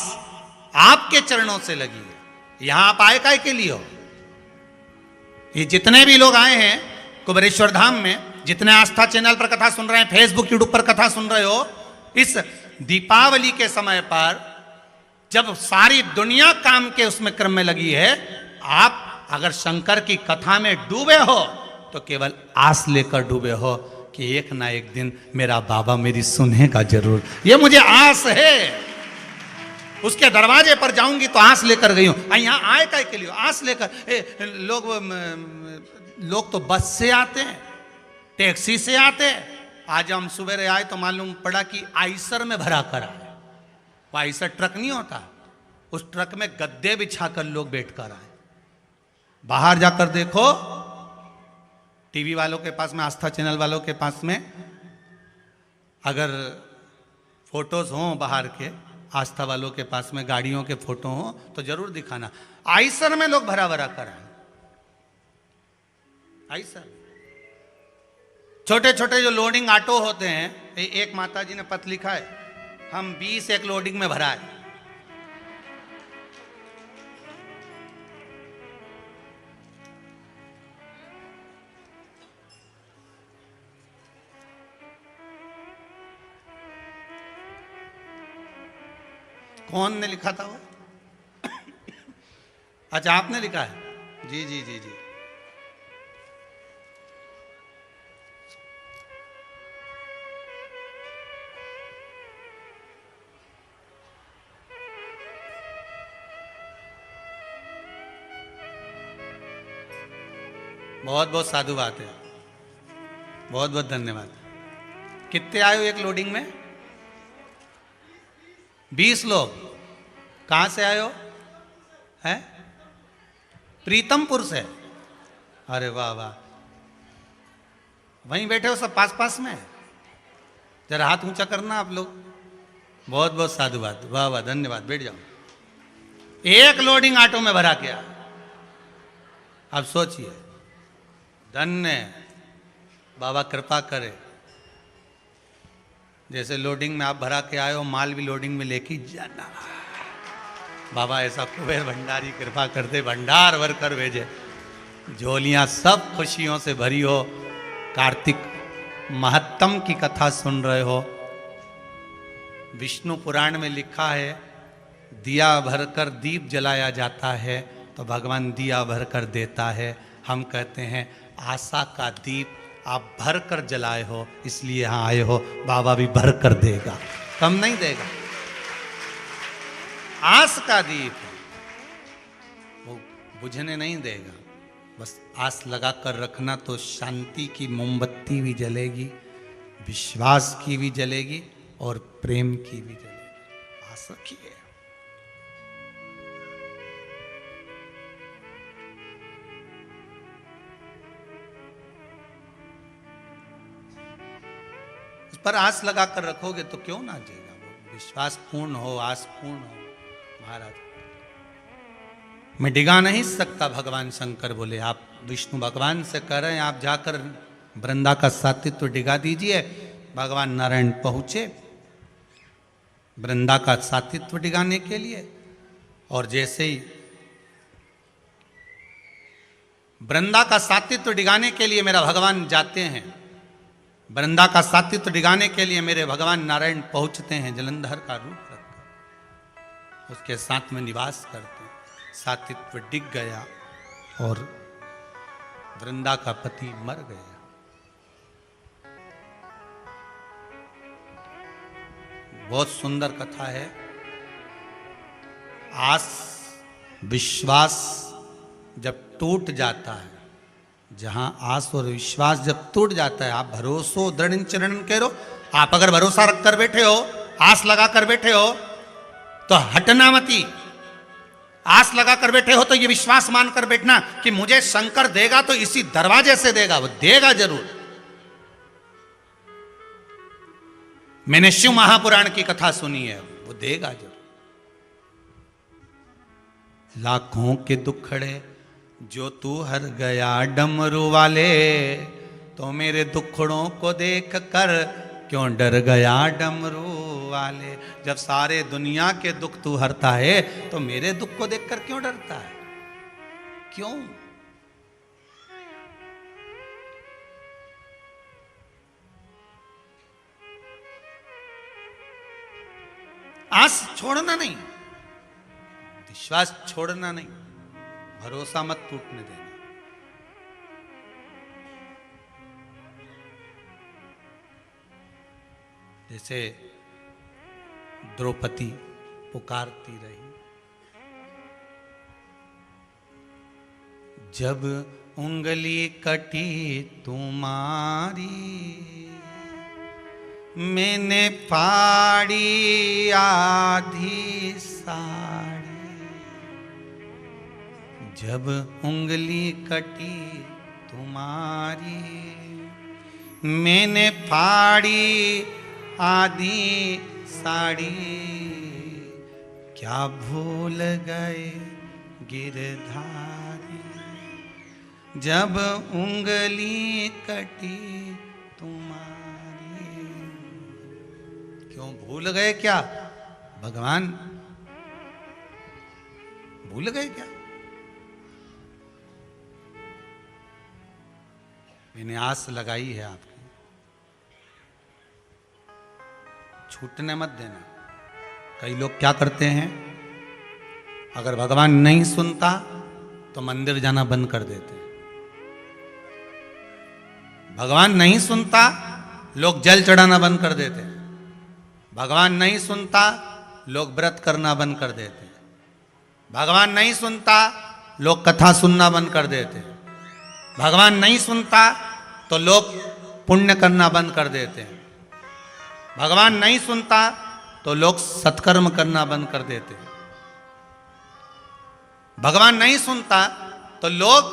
आपके चरणों से लगी है। यहां आप आए काय के लिए हो? ये जितने भी लोग आए हैं कुबेरेश्वर धाम में, जितने आस्था चैनल पर कथा सुन रहे हैं, फेसबुक यूट्यूब पर कथा सुन रहे हो, इस दीपावली के समय पर जब सारी दुनिया काम के उसमें क्रम में लगी है, आप अगर शंकर की कथा में डूबे हो तो केवल आस लेकर डूबे हो कि एक ना एक दिन मेरा बाबा मेरी सुनेगा जरूर। ये मुझे आस है, उसके दरवाजे पर जाऊंगी तो आस लेकर गई हूं। यहाँ आए काय के लिए आस लेकर। लोग तो बस से आते हैं, टैक्सी से आते हैं। आज हम सुबह आए तो मालूम पड़ा कि आइसर में भरा कर आए। वो आइसर ट्रक नहीं होता, उस ट्रक में गद्दे बिछाकर लोग बैठकर आए। बाहर जाकर देखो, टीवी वालों के पास में, आस्था चैनल वालों के पास में अगर फोटोज हों बाहर के, आस्था वालों के पास में गाड़ियों के फोटो हों तो जरूर दिखाना। आइसर में लोग भरा भरा कर आए। आइसर, छोटे छोटे जो लोडिंग ऑटो होते हैं, एक माता जी ने पत्र लिखा है, हम 20 एक लोडिंग में भरा है। कौन ने लिखा था वो? अच्छा, आपने लिखा है? जी जी जी जी। बहुत बहुत साधुवाद है, बहुत बहुत धन्यवाद। कितने आए हो एक लोडिंग में? 20 लोग। कहां से आए हो? हैं? प्रीतमपुर से। अरे वाह वाह, वहीं बैठे हो सब पास पास में? जरा हाथ ऊंचा करना आप लोग। बहुत बहुत साधुवाद, वाह वाह, धन्यवाद। बैठ जाओ। एक लोडिंग ऑटो में भरा के आ। अब सोचिए, धन्य बाबा कृपा करे। जैसे लोडिंग में आप भरा के आए हो, माल भी लोडिंग में लेके जाना। बाबा ऐसा कुबेर भंडारी कृपा करते, भंडार भर कर भेजे, झोलियां सब खुशियों से भरी हो। कार्तिक महत्तम की कथा सुन रहे हो। विष्णु पुराण में लिखा है, दिया भरकर दीप जलाया जाता है तो भगवान दिया भरकर देता है। हम कहते हैं आशा का दीप आप भर कर जलाए हो, इसलिए यहां आए हो। बाबा भी भर कर देगा, कम नहीं देगा। आस का दीप वो बुझने नहीं देगा। बस आस लगा कर रखना तो शांति की मोमबत्ती भी जलेगी, विश्वास की भी जलेगी और प्रेम की भी जलेगी। आस रखिए। उस पर आस लगा कर रखोगे तो क्यों ना जाएगा वो। विश्वास पूर्ण हो, आस पूर्ण हो। महाराज, मैं डिगा नहीं सकता, भगवान शंकर बोले। आप विष्णु भगवान से कह रहे हैं, आप जाकर वृंदा का सातित्व डिगा दीजिए। भगवान नारायण पहुंचे वृंदा का सातित्व डिगाने के लिए, और जैसे ही वृंदा का सातित्व डिगाने के लिए मेरा भगवान जाते हैं, वृंदा का सातित्व डिगाने के लिए मेरे भगवान नारायण पहुंचते हैं, जलंधर का रूप रखकर उसके साथ में निवास करते हैं। सातित्व डिग गया और वृंदा का पति मर गया। बहुत सुंदर कथा है। आस विश्वास जब टूट जाता है, जहां आस और विश्वास जब टूट जाता है, आप भरोसो दृढ़ चरण करो। आप अगर भरोसा रख कर बैठे हो, आस लगा कर बैठे हो तो हटना मती। आस लगा कर बैठे हो तो ये विश्वास मान कर बैठना कि मुझे शंकर देगा तो इसी दरवाजे से देगा, वो देगा जरूर। मैंने शिव महापुराण की कथा सुनी है, वो देगा जरूर। लाखों के दुखड़े जो तू हर गया डमरू वाले, तो मेरे दुखड़ों को देख कर क्यों डर गया डमरू वाले। जब सारे दुनिया के दुख तू हरता है तो मेरे दुख को देखकर क्यों डरता है? क्यों? आस छोड़ना नहीं, विश्वास छोड़ना नहीं। भरोसा मत टूटने देना। जैसे द्रौपदी पुकारती रही, जब उंगली कटी तुम्हारी मैंने फाड़ी आधी साड़ी, जब उंगली कटी तुम्हारी मैंने फाड़ी आधी साड़ी, क्या भूल गए गिरधारी, जब उंगली कटी तुम्हारी। क्यों भूल गए क्या भगवान? भूल गए क्या? मैंने आस लगाई है आपकी, छूटने मत देना। कई लोग क्या करते हैं, अगर भगवान नहीं सुनता तो मंदिर जाना बंद कर देते हैं। भगवान नहीं सुनता, लोग जल चढ़ाना बंद कर देते हैं। भगवान नहीं सुनता, लोग व्रत करना बंद कर देते हैं। भगवान नहीं सुनता, लोग कथा सुनना बंद कर देते हैं। भगवान नहीं सुनता तो लोग पुण्य करना बंद कर देते हैं। भगवान नहीं सुनता तो लोग सत्कर्म करना बंद कर देते हैं। भगवान नहीं सुनता तो लोग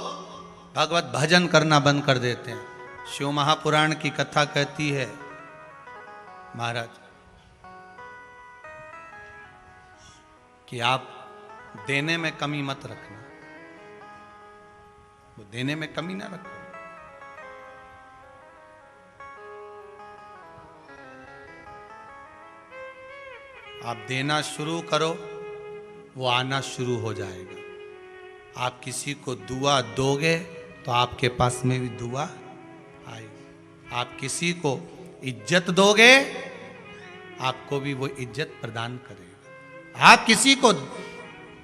भगवत भजन करना बंद कर देते हैं। शिव महापुराण की कथा कहती है, महाराज, कि आप देने में कमी मत रखना, वो देने में कमी ना रखो। आप देना शुरू करो, वो आना शुरू हो जाएगा। आप किसी को दुआ दोगे तो आपके पास में भी दुआ आएगी। आप किसी को इज्जत दोगे, आपको भी वो इज्जत प्रदान करेगा। आप किसी को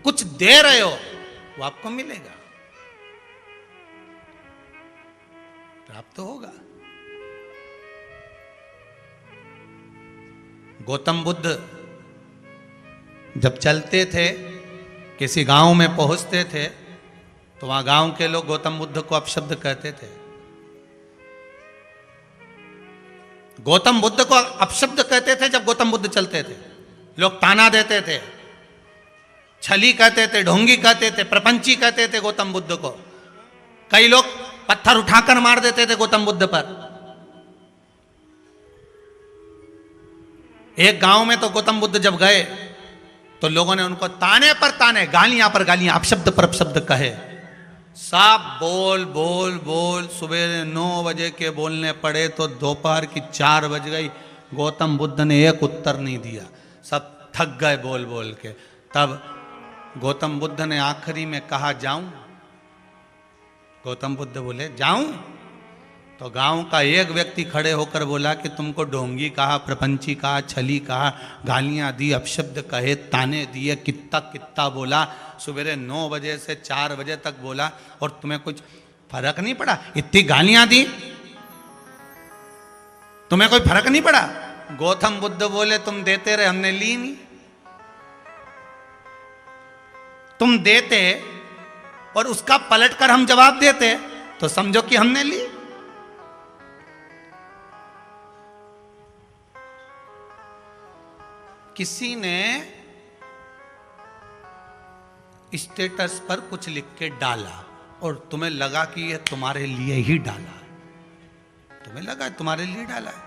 कुछ दे रहे हो, वो आपको मिलेगा, प्राप्त होगा। गौतम बुद्ध जब चलते थे, किसी गांव में पहुंचते थे, तो वहां गांव के लोग गौतम बुद्ध को अपशब्द कहते थे। गौतम बुद्ध को अपशब्द कहते थे जब गौतम बुद्ध चलते थे। लोग ताना देते थे, छली कहते थे, ढोंगी कहते थे, प्रपंची कहते थे गौतम बुद्ध को। कई लोग पत्थर उठाकर मार देते थे गौतम बुद्ध पर। एक गांव में तो गौतम बुद्ध जब गए तो लोगों ने उनको ताने पर ताने, गालियां पर गालियां, अपशब्द पर अपशब्द कहे। सब बोल बोल बोल, सुबह 9 बजे के बोलने पड़े तो दोपहर की 4 बज गई। गौतम बुद्ध ने एक उत्तर नहीं दिया, सब थक गए बोल बोल के। तब गौतम बुद्ध ने आखिरी में कहा, जाऊं? गौतम बुद्ध बोले, जाऊं? तो गांव का एक व्यक्ति खड़े होकर बोला कि तुमको ढोंगी कहा, प्रपंची कहा, छली कहा, गालियां दी, अपशब्द कहे, ताने दिए, कितना कितना बोला, सुबह 9 बजे से 4 बजे तक बोला, और तुम्हें कुछ फर्क नहीं पड़ा? इतनी गालियां दी, तुम्हें कोई फर्क नहीं पड़ा? गौतम बुद्ध बोले, तुम देते रहे, हमने ली नहीं। तुम देते और उसका पलटकर हम जवाब देते तो समझो कि हमने ली। किसी ने स्टेटस पर कुछ लिख के डाला और तुम्हें लगा कि यह तुम्हारे लिए ही डाला है, तुम्हें लगा तुम्हारे लिए डाला है।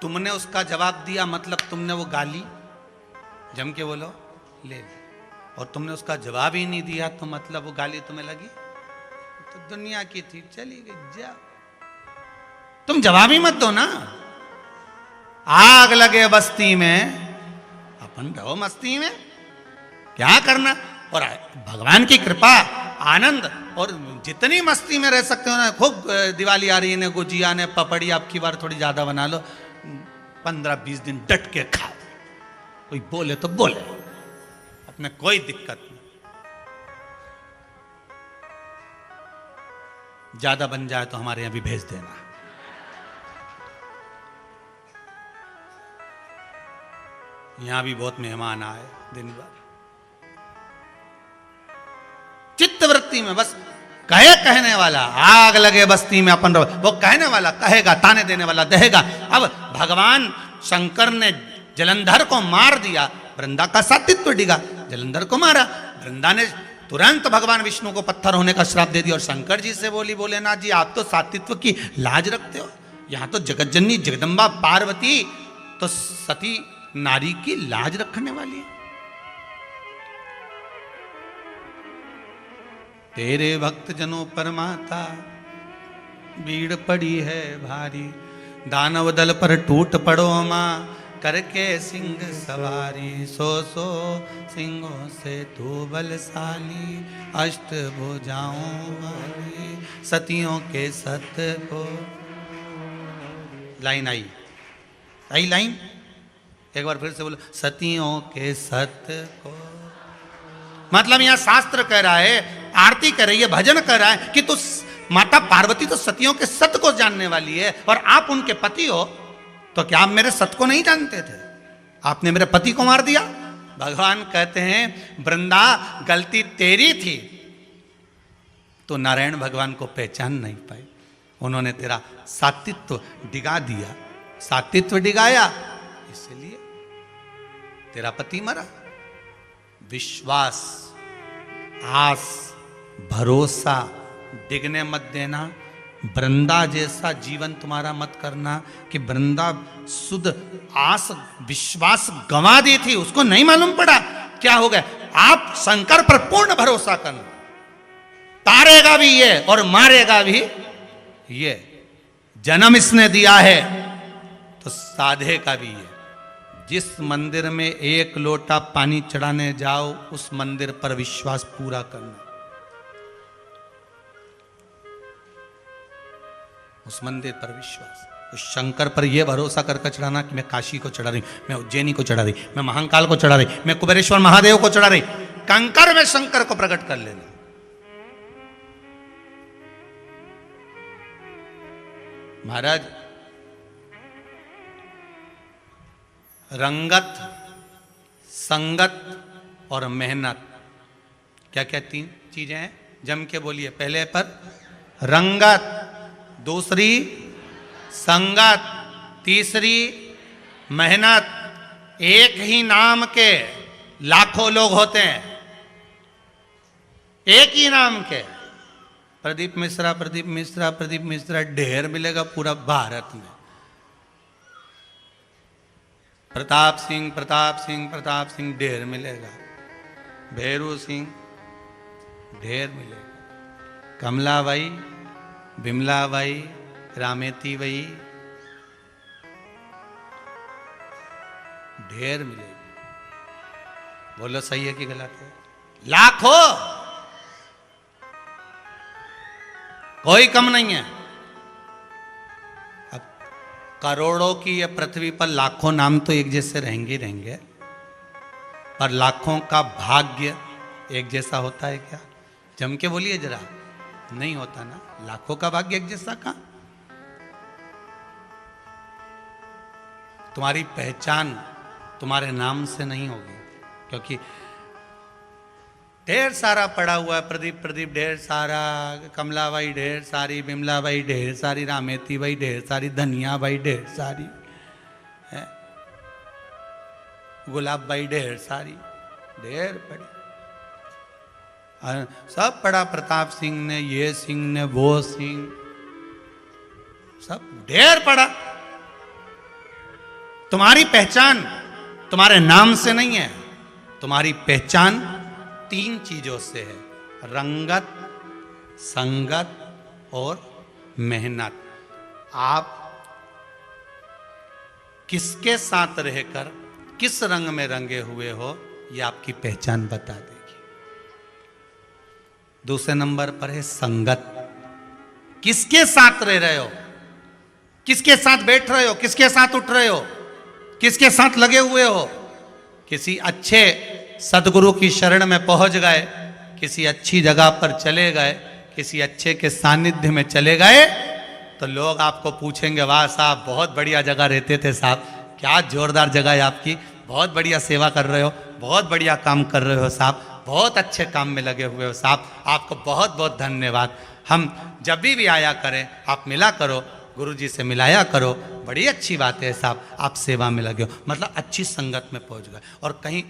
तुमने उसका जवाब दिया, मतलब तुमने वो गाली, जम के बोलो, ले ली। और तुमने उसका जवाब ही नहीं दिया तो मतलब वो गाली तुम्हें लगी तो दुनिया की थी, चली गई, जा। तुम जवाब ही मत दो ना। आग लगे बस्ती में, अपन रहो मस्ती में, क्या करना। और भगवान की कृपा, आनंद, और जितनी मस्ती में रह सकते हो ना, खूब दिवाली आ रही है, गुजिया ने पपड़ी, आपकी बार थोड़ी ज्यादा बना लो, 15-20 दिन डट के खाओ। कोई बोले तो बोले, न कोई दिक्कत नहीं। ज्यादा बन जाए तो हमारे यहां भी भेज देना। यहां भी बहुत मेहमान आए दिन भर। चित्तवृत्ति में बस कहे कहने वाला, आग लगे बस्ती में अपन रहो, वो कहने वाला कहेगा, ताने देने वाला देगा। अब भगवान शंकर ने जलंधर को मार दिया, वृंदा का सात्वित्व डिगा, जलंधर को मारा। वृंदा ने तुरंत भगवान विष्णु को पत्थर होने का श्राप दे दिया। और शंकर जी से बोली, भोलेनाथ जी आप तो सात्वित्व की लाज रखते हो, यहां तो जगतजननी जगदम्बा पार्वती तो सती नारी की लाज रखने वाली है। तेरे भक्त जनों पर माता भीड़ पड़ी है भारी, दानव दल पर टूट पड़ो मां करके सिंह सवारी। सो सिंहों से तू बलशाली, अष्ट भुजाओं वाली, सतियों के सत को। लाइन आई लाइन एक बार फिर से बोलो, सतियों के सत को। मतलब यहां शास्त्र कह रहा है, आरती कर रही है, भजन कर रहा है कि तू माता पार्वती तो सतियों के सत को जानने वाली है और आप उनके पति हो, तो क्या आप मेरे सत को नहीं जानते थे? आपने मेरे पति को मार दिया। भगवान कहते हैं वृंदा गलती तेरी थी, तो नारायण भगवान को पहचान नहीं पाई, उन्होंने तेरा सात्वित्व डिगा दिया, सात्वित्व डिगाया, इसलिए तेरा पति मरा। विश्वास, आस, भरोसा डिगने मत देना। वृंदा जैसा जीवन तुम्हारा मत करना कि वृंदा शुद्ध आस विश्वास गंवा दी थी, उसको नहीं मालूम पड़ा क्या हो गया। आप शंकर पर पूर्ण भरोसा करना, तारेगा भी ये और मारेगा भी ये। जन्म इसने दिया है तो साधेगा भी ये। जिस मंदिर में एक लोटा पानी चढ़ाने जाओ, उस मंदिर पर विश्वास पूरा करना। उस मंदिर पर विश्वास, उस शंकर पर यह भरोसा करके चढ़ाना कि मैं काशी को चढ़ा रही, मैं उज्जैनी को चढ़ा रही, मैं महाकाल को चढ़ा रही, मैं कुबेरेश्वर महादेव को चढ़ा रही। कंकर में शंकर को प्रकट कर लेना। महाराज रंगत, संगत और मेहनत, क्या क्या तीन चीजें हैं? जम के बोलिए। पहले पर रंगत, दूसरी संगत, तीसरी मेहनत। एक ही नाम के लाखों लोग होते हैं, एक ही नाम के। प्रदीप मिश्रा, प्रदीप मिश्रा, प्रदीप मिश्रा ढेर मिलेगा पूरा भारत में। प्रताप सिंह, प्रताप सिंह, प्रताप सिंह ढेर मिलेगा। भैरू सिंह ढेर मिलेगा। कमलाबाई, बिमलाबाई, रामेती बाई ढेर मिलेगी। बोलो सही है कि गलत है? लाखों, कोई कम नहीं है। अब करोड़ों की ये पृथ्वी पर लाखों नाम तो एक जैसे रहेंगे रहेंगे, पर लाखों का भाग्य एक जैसा होता है क्या? जम के बोलिए जरा। नहीं होता ना। लाखों का भाग्य एक जैसा कहां? तुम्हारी पहचान तुम्हारे नाम से नहीं होगी, क्योंकि ढेर सारा पड़ा हुआ है। प्रदीप, प्रदीप ढेर सारा, कमलाबाई ढेर सारी, बिमलाबाई ढेर सारी, रामेती बाई ढेर सारी, धनिया बाई ढेर सारी, गुलाब बाई ढेर सारी, ढेर पड़ी। सब पड़ा। प्रताप सिंह ने, ये सिंह ने, वो सिंह, सब ढेर पड़ा। तुम्हारी पहचान तुम्हारे नाम से नहीं है, तुम्हारी पहचान तीन चीजों से है: रंगत, संगत और मेहनत। आप किसके साथ रहकर किस रंग में रंगे हुए हो, यह आपकी पहचान बता देगी। दूसरे नंबर पर है संगत। किसके साथ रह रहे हो, किसके साथ बैठ रहे हो, किसके साथ उठ रहे हो, किसके साथ लगे हुए हो। किसी अच्छे सदगुरु की शरण में पहुंच गए, किसी अच्छी जगह पर चले गए, किसी अच्छे के सानिध्य में चले गए, तो लोग आपको पूछेंगे, वाह साहब बहुत बढ़िया जगह रहते थे साहब, क्या जोरदार जगह है आपकी, बहुत बढ़िया सेवा कर रहे हो, बहुत बढ़िया काम कर रहे हो साहब, बहुत अच्छे काम में लगे हुए हो साहब, आपको बहुत बहुत धन्यवाद। हम जब भी आया करें आप मिला करो, गुरु जी से मिलाया करो, बड़ी अच्छी बात है साहब, आप सेवा में लगे हो, मतलब अच्छी संगत में पहुंच गए। और कहीं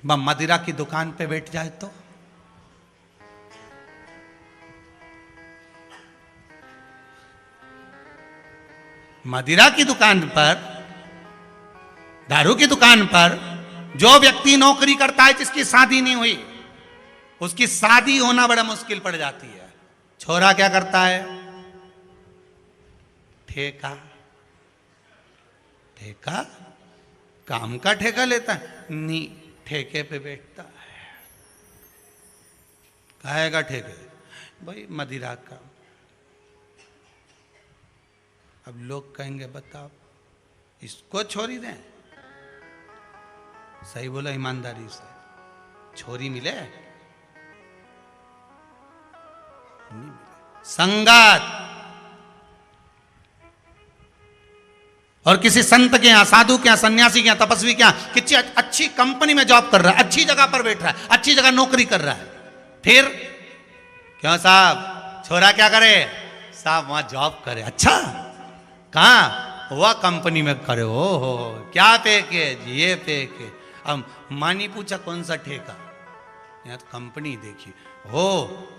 मदिरा की दुकान पे बैठ जाए तो मदिरा की दुकान पर, दारू की दुकान पर जो व्यक्ति नौकरी करता है जिसकी शादी नहीं हुई, उसकी शादी होना बड़ा मुश्किल पड़ जाती है। छोरा क्या करता है? ठेका, ठेका काम का ठेका लेता है, नहीं ठेके पे बैठता है। काहेगा ठेके? भाई मदिरा का। अब लोग कहेंगे बताओ इसको छोरी दें? सही बोला ईमानदारी से, छोरी मिले? नहीं मिले। संगत, और किसी संत के यहां, साधु के यहां, सन्यासी के यहां, तपस्वी के यहां, किसी अच्छी कंपनी में जॉब कर रहा है, अच्छी जगह पर बैठ रहा है, अच्छी जगह नौकरी कर रहा है, फिर क्यों साहब छोरा क्या करे? साहब वहां जॉब करे। अच्छा कहां? वह कंपनी में करे। हो क्या पैकेज? ये पैकेज। अब मानी पूछा कौन सा ठेका? यहाँ तो कंपनी देखी। हो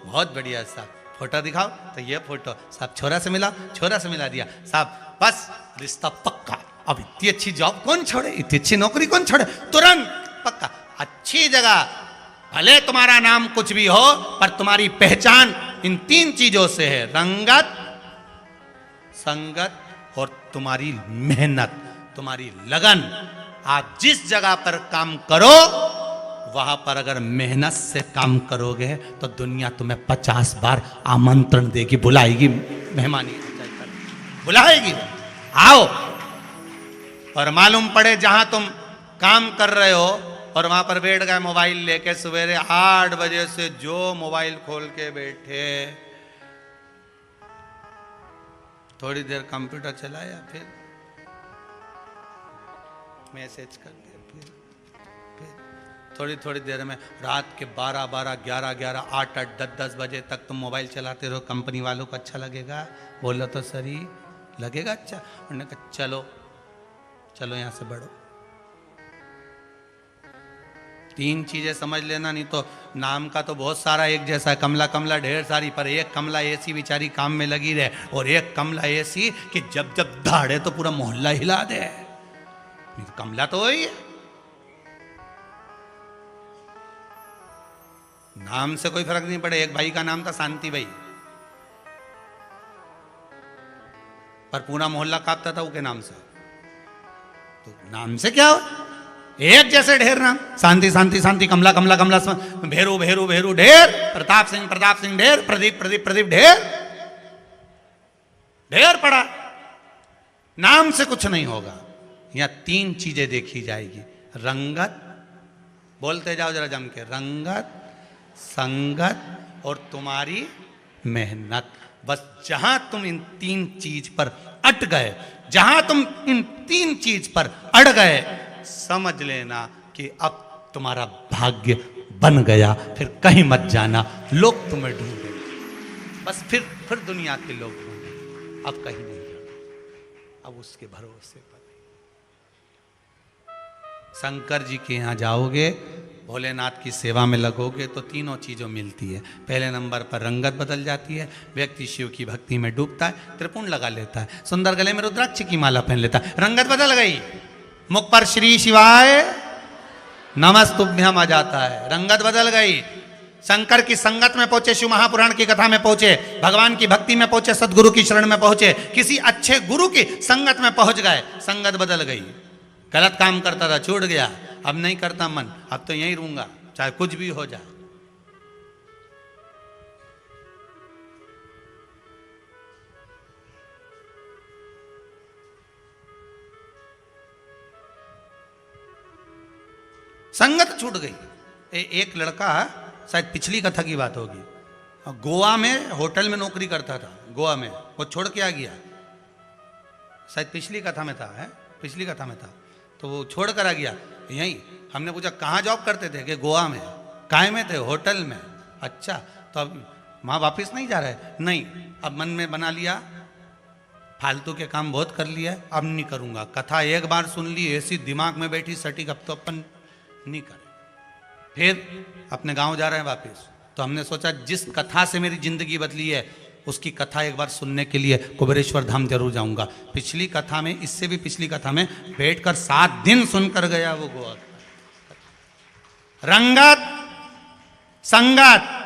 बहुत बढ़िया साहब, फोटो दिखाओ, तो ये फोटो साहब छोरा से मिला, छोरा से मिला दिया साहब, बस रिश्ता पक्का। अब इतनी अच्छी जॉब कौन छोड़े, इतनी अच्छी नौकरी कौन छोड़े? तुरंत पक्का। अच्छी जगह, भले तुम्हारा नाम कुछ भी हो, पर तुम्हारी पहचान इन 3 चीजों से है, रंगत, संगत और तुम्हारी मेहनत, तुम्हारी लगन। आप जिस जगह पर काम करो, वहां पर अगर मेहनत से काम करोगे तो दुनिया तुम्हें 50 बार आमंत्रण देगी, बुलाएगी, मेहमानी बुलाएगी, आओ। और मालूम पड़े जहां तुम काम कर रहे हो और वहां पर बैठ गए मोबाइल लेके, सवेरे 8 बजे से जो मोबाइल खोल के बैठे, थोड़ी देर कंप्यूटर चलाया, फिर मैसेज कर दिया, फिर थोड़ी देर में रात के 12, 11, 8, 10 बजे तक तुम मोबाइल चलाते रहो। कंपनी वालों को अच्छा लगेगा? बोलो तो सही, लगेगा अच्छा? उन्होंने कहा चलो चलो यहां से बढ़ो। 3 चीजें समझ लेना, नहीं तो नाम का तो बहुत सारा एक जैसा है, कमला कमला ढेर सारी, पर एक कमला ऐसी बेचारी काम में लगी रहे, और एक कमला ऐसी कि जब जब दहाड़े तो पूरा मोहल्ला हिला दे। कमला तो वही है, नाम से कोई फर्क नहीं पड़े। एक भाई का नाम था शांति भाई, पर पूरा मोहल्ला कांपता था उसके नाम से। तो नाम से क्या हो, एक जैसे ढेर नाम, शांति शांति शांति, कमला कमला कमला, भेरू भेरू भेरू ढेर, प्रताप सिंह ढेर, प्रदीप प्रदीप प्रदीप ढेर, ढेर पड़ा। नाम से कुछ नहीं होगा। यहां 3 चीजें देखी जाएगी, रंगत, बोलते जाओ जरा जम के, रंगत, संगत और तुम्हारी मेहनत। बस जहां तुम इन 3 चीज पर अट गए, जहां तुम इन 3 चीज पर अड़ गए, समझ लेना कि अब तुम्हारा भाग्य बन गया। फिर कहीं मत जाना, लोग तुम्हें ढूंढेंगे, बस फिर दुनिया के लोग ढूंढेंगे। अब कहीं नहीं जाना, अब उसके भरोसे पर। शंकर जी के यहां जाओगे, भोलेनाथ की सेवा में लगोगे तो 3 चीज़ों मिलती है। पहले नंबर पर रंगत बदल जाती है, व्यक्ति शिव की भक्ति में डूबता है, त्रिपुंड लगा लेता है, सुंदर गले में रुद्राक्ष की माला पहन लेता है, रंगत बदल गई, मुख पर श्री शिवाय नमस्तुभ्यम आ जाता है, रंगत बदल गई। शंकर की संगत में पहुंचे, शिव महापुराण की कथा में पहुंचे, भगवान की भक्ति में पहुंचे, सदगुरु की शरण में पहुंचे, किसी अच्छे गुरु की संगत में पहुंच गए, संगत बदल गई। गलत काम करता था, छूट गया, अब नहीं करता मन, अब तो यहीं रहूंगा चाहे कुछ भी हो जाए। संगत छूट गई। एक लड़का, शायद पिछली कथा की बात होगी, गोवा में होटल में नौकरी करता था, गोवा में, वो छोड़ के आ गया, शायद पिछली कथा में था, है पिछली कथा में था, तो वो छोड़ कर आ गया यहीं। हमने पूछा कहाँ जॉब करते थे, कि गोवा में। काय में थे? होटल में। अच्छा, तो अब वहाँ वापस नहीं जा रहे? नहीं, अब मन में बना लिया फालतू के काम बहुत कर लिया, अब नहीं करूँगा। कथा एक बार सुन ली, ऐसी दिमाग में बैठी सटीक, अब तो अपन नहीं करें। फिर अपने गांव जा रहे हैं वापस, तो हमने सोचा जिस कथा से मेरी जिंदगी बदली है उसकी कथा एक बार सुनने के लिए कुबेरेश्वर धाम जरूर जाऊंगा। पिछली कथा में, इससे भी पिछली कथा में बैठकर 7 दिन सुनकर गया वो गोवा। रंगत, संगत,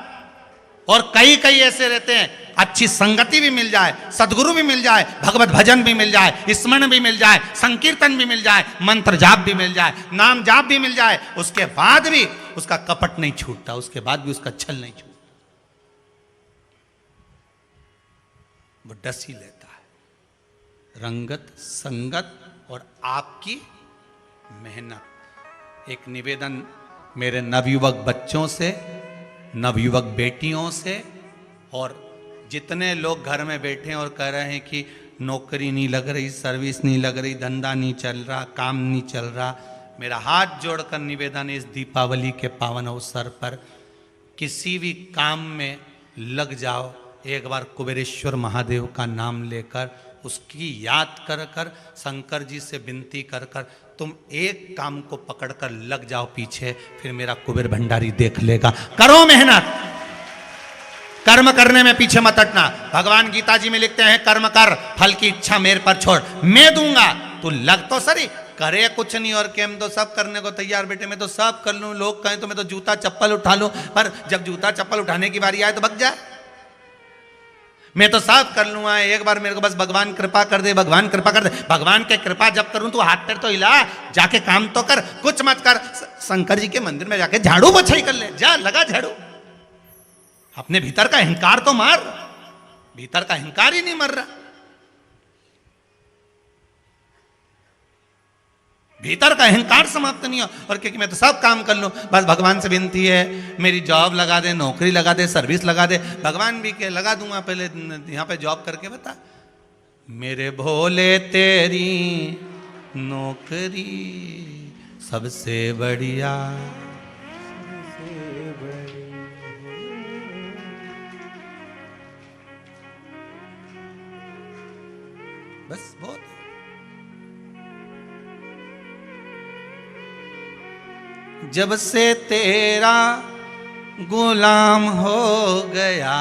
और कई कई ऐसे रहते हैं, अच्छी संगति भी मिल जाए, सदगुरु भी मिल जाए, भगवत भजन भी मिल जाए, स्मरण भी मिल जाए, संकीर्तन भी मिल जाए, मंत्र जाप भी मिल जाए, नाम जाप भी मिल जाए, उसके बाद भी उसका कपट नहीं छूटता, उसके बाद भी उसका छल नहीं छूटता, वो डस ही लेता है। रंगत, संगत और आपकी मेहनत। एक निवेदन मेरे नवयुवक बच्चों से, नवयुवक बेटियों से, और जितने लोग घर में बैठे और कह रहे हैं कि नौकरी नहीं लग रही, सर्विस नहीं लग रही, धंधा नहीं चल रहा, काम नहीं चल रहा, मेरा हाथ जोड़कर निवेदन है, इस दीपावली के पावन अवसर पर किसी भी काम में लग जाओ, एक बार कुबेरेश्वर महादेव का नाम लेकर, उसकी याद कर कर, शंकर जी से विनती कर कर तुम एक काम को पकड़कर लग जाओ पीछे, फिर मेरा कुबेर भंडारी देख लेगा। करो मेहनत, कर्म करने में पीछे मत हटना। भगवान गीता जी में लिखते हैं कर्म कर, फल की इच्छा मेरे पर छोड़, मैं दूंगा, तू लग तो सही, करे कुछ नहीं, और के हम तो सब करने को तैयार बेटे, मैं तो सब कर लूं, लोग कहें तो मैं तो जूता चप्पल उठा लूं, पर जब जूता चप्पल उठाने की बारी आए तो भग जाए। मैं तो सब कर लूंगा, एक बार मेरे को बस भगवान कृपा कर दे, भगवान कृपा कर दे। भगवान के कृपा जब करूं तो हाथ पैर तो हिला, जाके काम तो कर, कुछ मत कर, शंकर जी के मंदिर में जाके झाड़ू पोछाई कर ले, जा लगा झाड़ू। अपने भीतर का अहंकार तो मार, भीतर का अहंकार ही नहीं मर रहा, भीतर का अहंकार समाप्त नहीं हो। और क्योंकि मैं तो सब काम कर लूं, बस भगवान से विनती है मेरी जॉब लगा दे, नौकरी लगा दे, सर्विस लगा दे। भगवान भी के लगा दूंगा, पहले यहां पे जॉब करके बता। मेरे भोले तेरी नौकरी सबसे बढ़िया, बस बहुत। जब से तेरा गुलाम हो गया,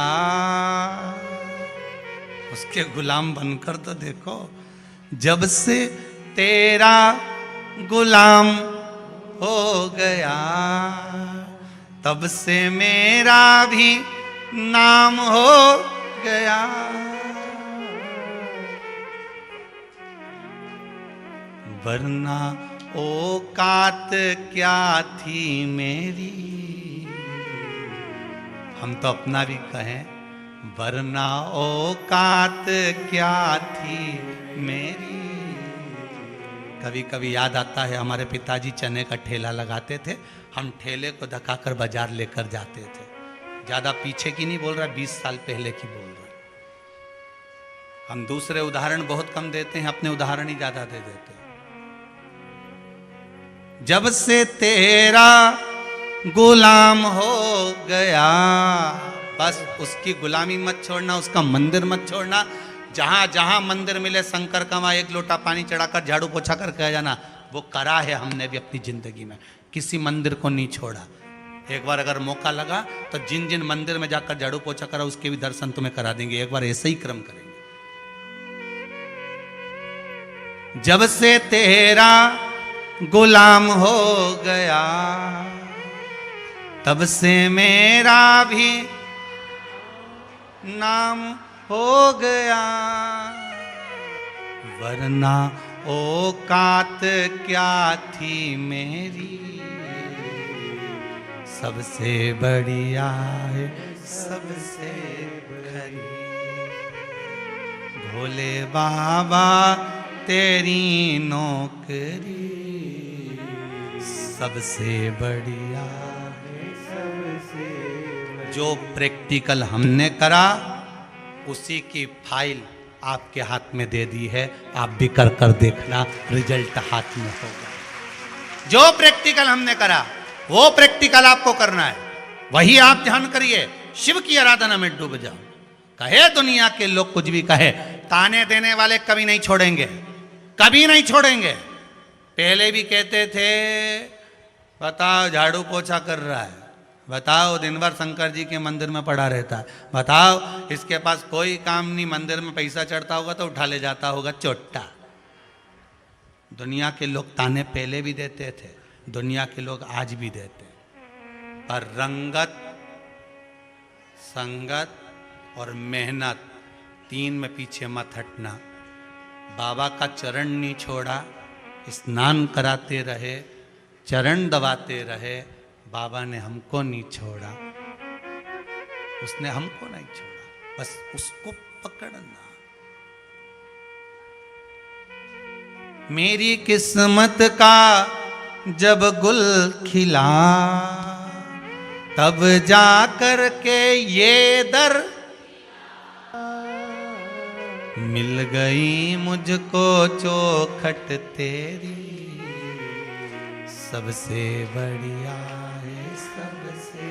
उसके गुलाम बनकर तो देखो। जब से तेरा गुलाम हो गया, तब से मेरा भी नाम हो गया। वरना औकात क्या थी मेरी, हम तो अपना भी कहें, वरना औकात क्या थी मेरी। कभी कभी याद आता है हमारे पिताजी चने का ठेला लगाते थे, हम ठेले को धक्काकर बाजार लेकर जाते थे। ज़्यादा पीछे की नहीं बोल रहा, 20 साल पहले की बोल रहा। हम दूसरे उदाहरण बहुत कम देते हैं, अपने उदाहरण ही ज़्यादा दे देते हैं। जब से तेरा गुलाम हो गया, बस उसकी गुलामी मत छोड़ना, उसका मंदिर मत छोड़ना। जहां जहां मंदिर मिले शंकर का, वहां एक लोटा पानी चढ़ाकर झाड़ू पोछा कर कह जाना। वो करा है हमने भी अपनी जिंदगी में, किसी मंदिर को नहीं छोड़ा। एक बार अगर मौका लगा तो जिन जिन मंदिर में जाकर झाड़ू पोछा करा उसके भी दर्शन तुम्हें करा देंगे। एक बार ऐसे ही क्रम करेंगे। जब से तेरा गुलाम हो गया, तब से मेरा भी नाम हो गया। वरना औकात क्या थी मेरी, सबसे बढ़िया है सबसे खरी। भोले बाबा तेरी नौकरी सबसे बढ़िया जो प्रैक्टिकल हमने करा उसी की फाइल आपके हाथ में दे दी है, आप भी कर कर देखना, रिजल्ट हाथ में होगा। जो प्रैक्टिकल हमने करा वो प्रैक्टिकल आपको करना है, वही आप ध्यान करिए, शिव की आराधना में डूब जाओ। कहे दुनिया के लोग कुछ भी कहे, ताने देने वाले कभी नहीं छोड़ेंगे, कभी नहीं छोड़ेंगे। पहले भी कहते थे बताओ झाड़ू पोछा कर रहा है, बताओ दिन भर शंकर जी के मंदिर में पड़ा रहता है, बताओ इसके पास कोई काम नहीं, मंदिर में पैसा चढ़ता होगा तो उठा ले जाता होगा चोट्टा। दुनिया के लोग ताने पहले भी देते थे, दुनिया के लोग आज भी देते, पर रंगत, संगत और मेहनत तीन में पीछे मत हटना। बाबा का चरण नहीं छोड़ा, स्नान कराते रहे, चरण दबाते रहे, बाबा ने हमको नहीं छोड़ा, उसने हमको नहीं छोड़ा, बस उसको पकड़ना। मेरी किस्मत का जब गुल खिला तब जा कर के ये दर मिल गई मुझको चौखट तेरी, सबसे बढ़िया है सबसे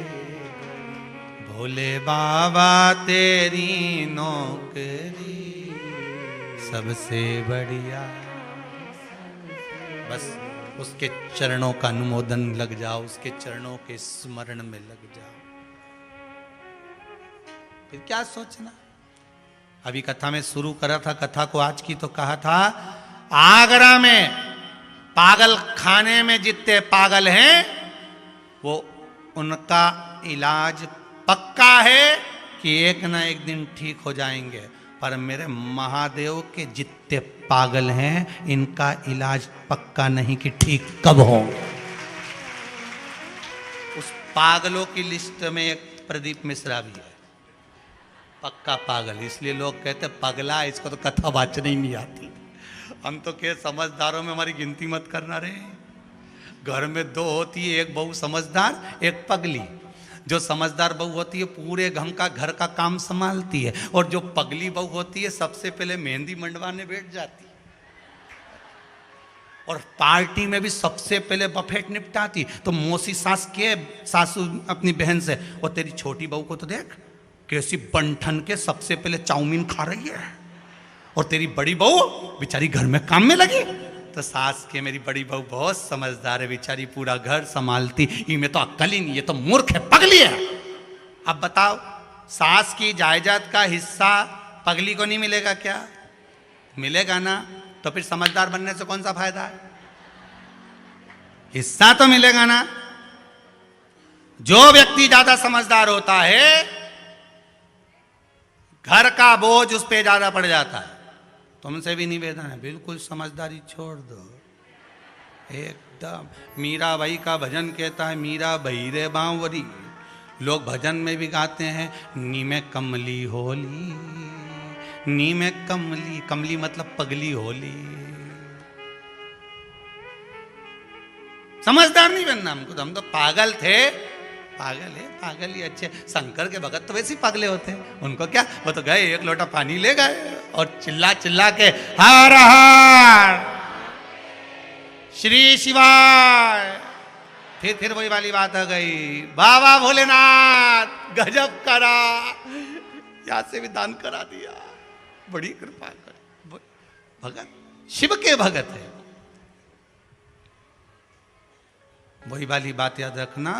बढ़िया, भोले बाबा तेरी नौकरी सबसे बढ़िया। बस उसके चरणों का अनुमोदन लग जाओ, उसके चरणों के स्मरण में लग जाओ, फिर क्या सोचना। अभी कथा में शुरू करा था कथा को आज की, तो कहा था आगरा में पागल खाने में जितने पागल हैं वो उनका इलाज पक्का है कि एक ना एक दिन ठीक हो जाएंगे, पर मेरे महादेव के जितने पागल हैं इनका इलाज पक्का नहीं कि ठीक कब होंगे। उस पागलों की लिस्ट में एक प्रदीप मिश्रा भी है, पक्का पागल। इसलिए लोग कहते पगला, इसको तो कथा वाचने ही नहीं आती। हम तो क्या समझदारों में हमारी गिनती मत करना रे। घर में दो होती है, एक बहू समझदार एक पगली। जो समझदार बहू होती है पूरे घर का काम संभालती है, और जो पगली बहू होती है सबसे पहले मेहंदी मंडवाने बैठ जाती है, और पार्टी में भी सबसे पहले बफेट निपटाती। तो मौसी सास के सासू अपनी बहन से, और तेरी छोटी बहू को तो देख कैसी बंठन के सबसे पहले चाउमीन खा रही है, और तेरी बड़ी बहू बेचारी घर में काम में लगी। तो सास के मेरी बड़ी बहू बहुत समझदार है, बेचारी पूरा घर संभालती, इनमें तो अक्ल ही नहीं, ये तो मूर्ख है, पगली है। अब बताओ सास की जायदाद का हिस्सा पगली को नहीं मिलेगा क्या? मिलेगा ना। तो फिर समझदार बनने से कौन सा फायदा है? हिस्सा तो मिलेगा ना। जो व्यक्ति ज्यादा समझदार होता है घर का बोझ उस पे ज्यादा पड़ जाता है। तुमसे भी निवेदन है, बिल्कुल समझदारी छोड़ दो एकदम। मीरा बाई का भजन कहता है, मीरा बही रे बांवरी। लोग भजन में भी गाते हैं, नी में कमली होली, नी में कमली, कमली मतलब पगली होली। समझदार नहीं बनना हमको, तो हम तो पागल थे। पागल है, पागल ही अच्छे। शंकर के भगत तो वैसे ही पागले होते हैं, उनको क्या, वो तो गए एक लोटा पानी ले गए और चिल्ला चिल्ला के हर हर श्री शिवाय। फिर वही वाली बात आ गई, बाबा भोलेनाथ गजब करा, यहां से भी दान करा दिया, बड़ी कृपा कर। भगत शिव के भगत है। वही वाली बात याद रखना,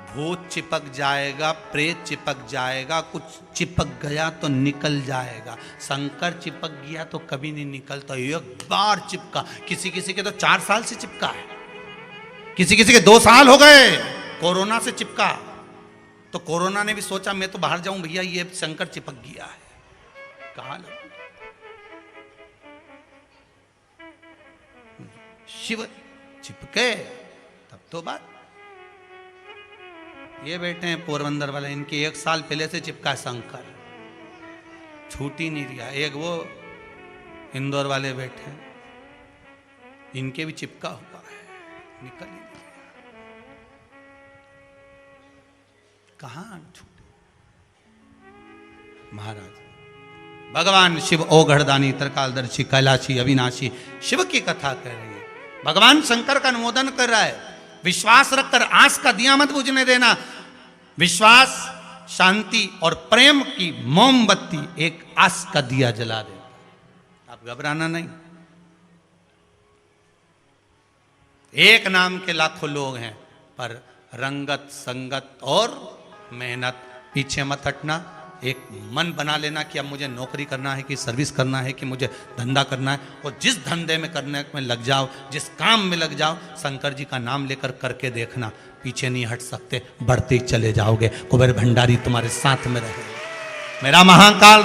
भूत चिपक जाएगा, प्रेत चिपक जाएगा, कुछ चिपक गया तो निकल जाएगा। शंकर चिपक गया तो कभी नहीं निकलता, एक बार चिपका। किसी किसी के तो 4 साल से चिपका है, किसी किसी के 2 साल हो गए कोरोना से चिपका। तो कोरोना ने भी सोचा मैं तो बाहर जाऊं भैया, ये शंकर चिपक गया है। कहां शिव चिपके तब तो बात। ये बैठे हैं पोरबंदर वाले, इनके 1 साल पहले से चिपका है शंकर, छूट ही नहीं दिया। एक वो इंदौर वाले बैठे हैं, इनके भी चिपका हुआ है, निकल ही नहीं दिया। कहां छूटे। महाराज भगवान शिव ओघड़दानी त्रिकालदर्शी कैलाशी अविनाशी शिव की कथा कह रही है। भगवान शंकर का अनुमोदन कर रहा है। विश्वास रखकर आस का दिया मत बुझने देना। विश्वास, शांति और प्रेम की मोमबत्ती एक आस का दिया जला देता। आप घबराना नहीं। एक नाम के लाखों लोग हैं, पर रंगत, संगत और मेहनत, पीछे मत हटना। एक मन बना लेना कि अब मुझे नौकरी करना है, कि सर्विस करना है, कि मुझे धंधा करना है, और जिस धंधे में करने में लग जाओ, जिस काम में लग जाओ, शंकर जी का नाम लेकर करके देखना, पीछे नहीं हट सकते, बढ़ते ही चले जाओगे। कुबेर भंडारी तुम्हारे साथ में रहेगा। मेरा महाकाल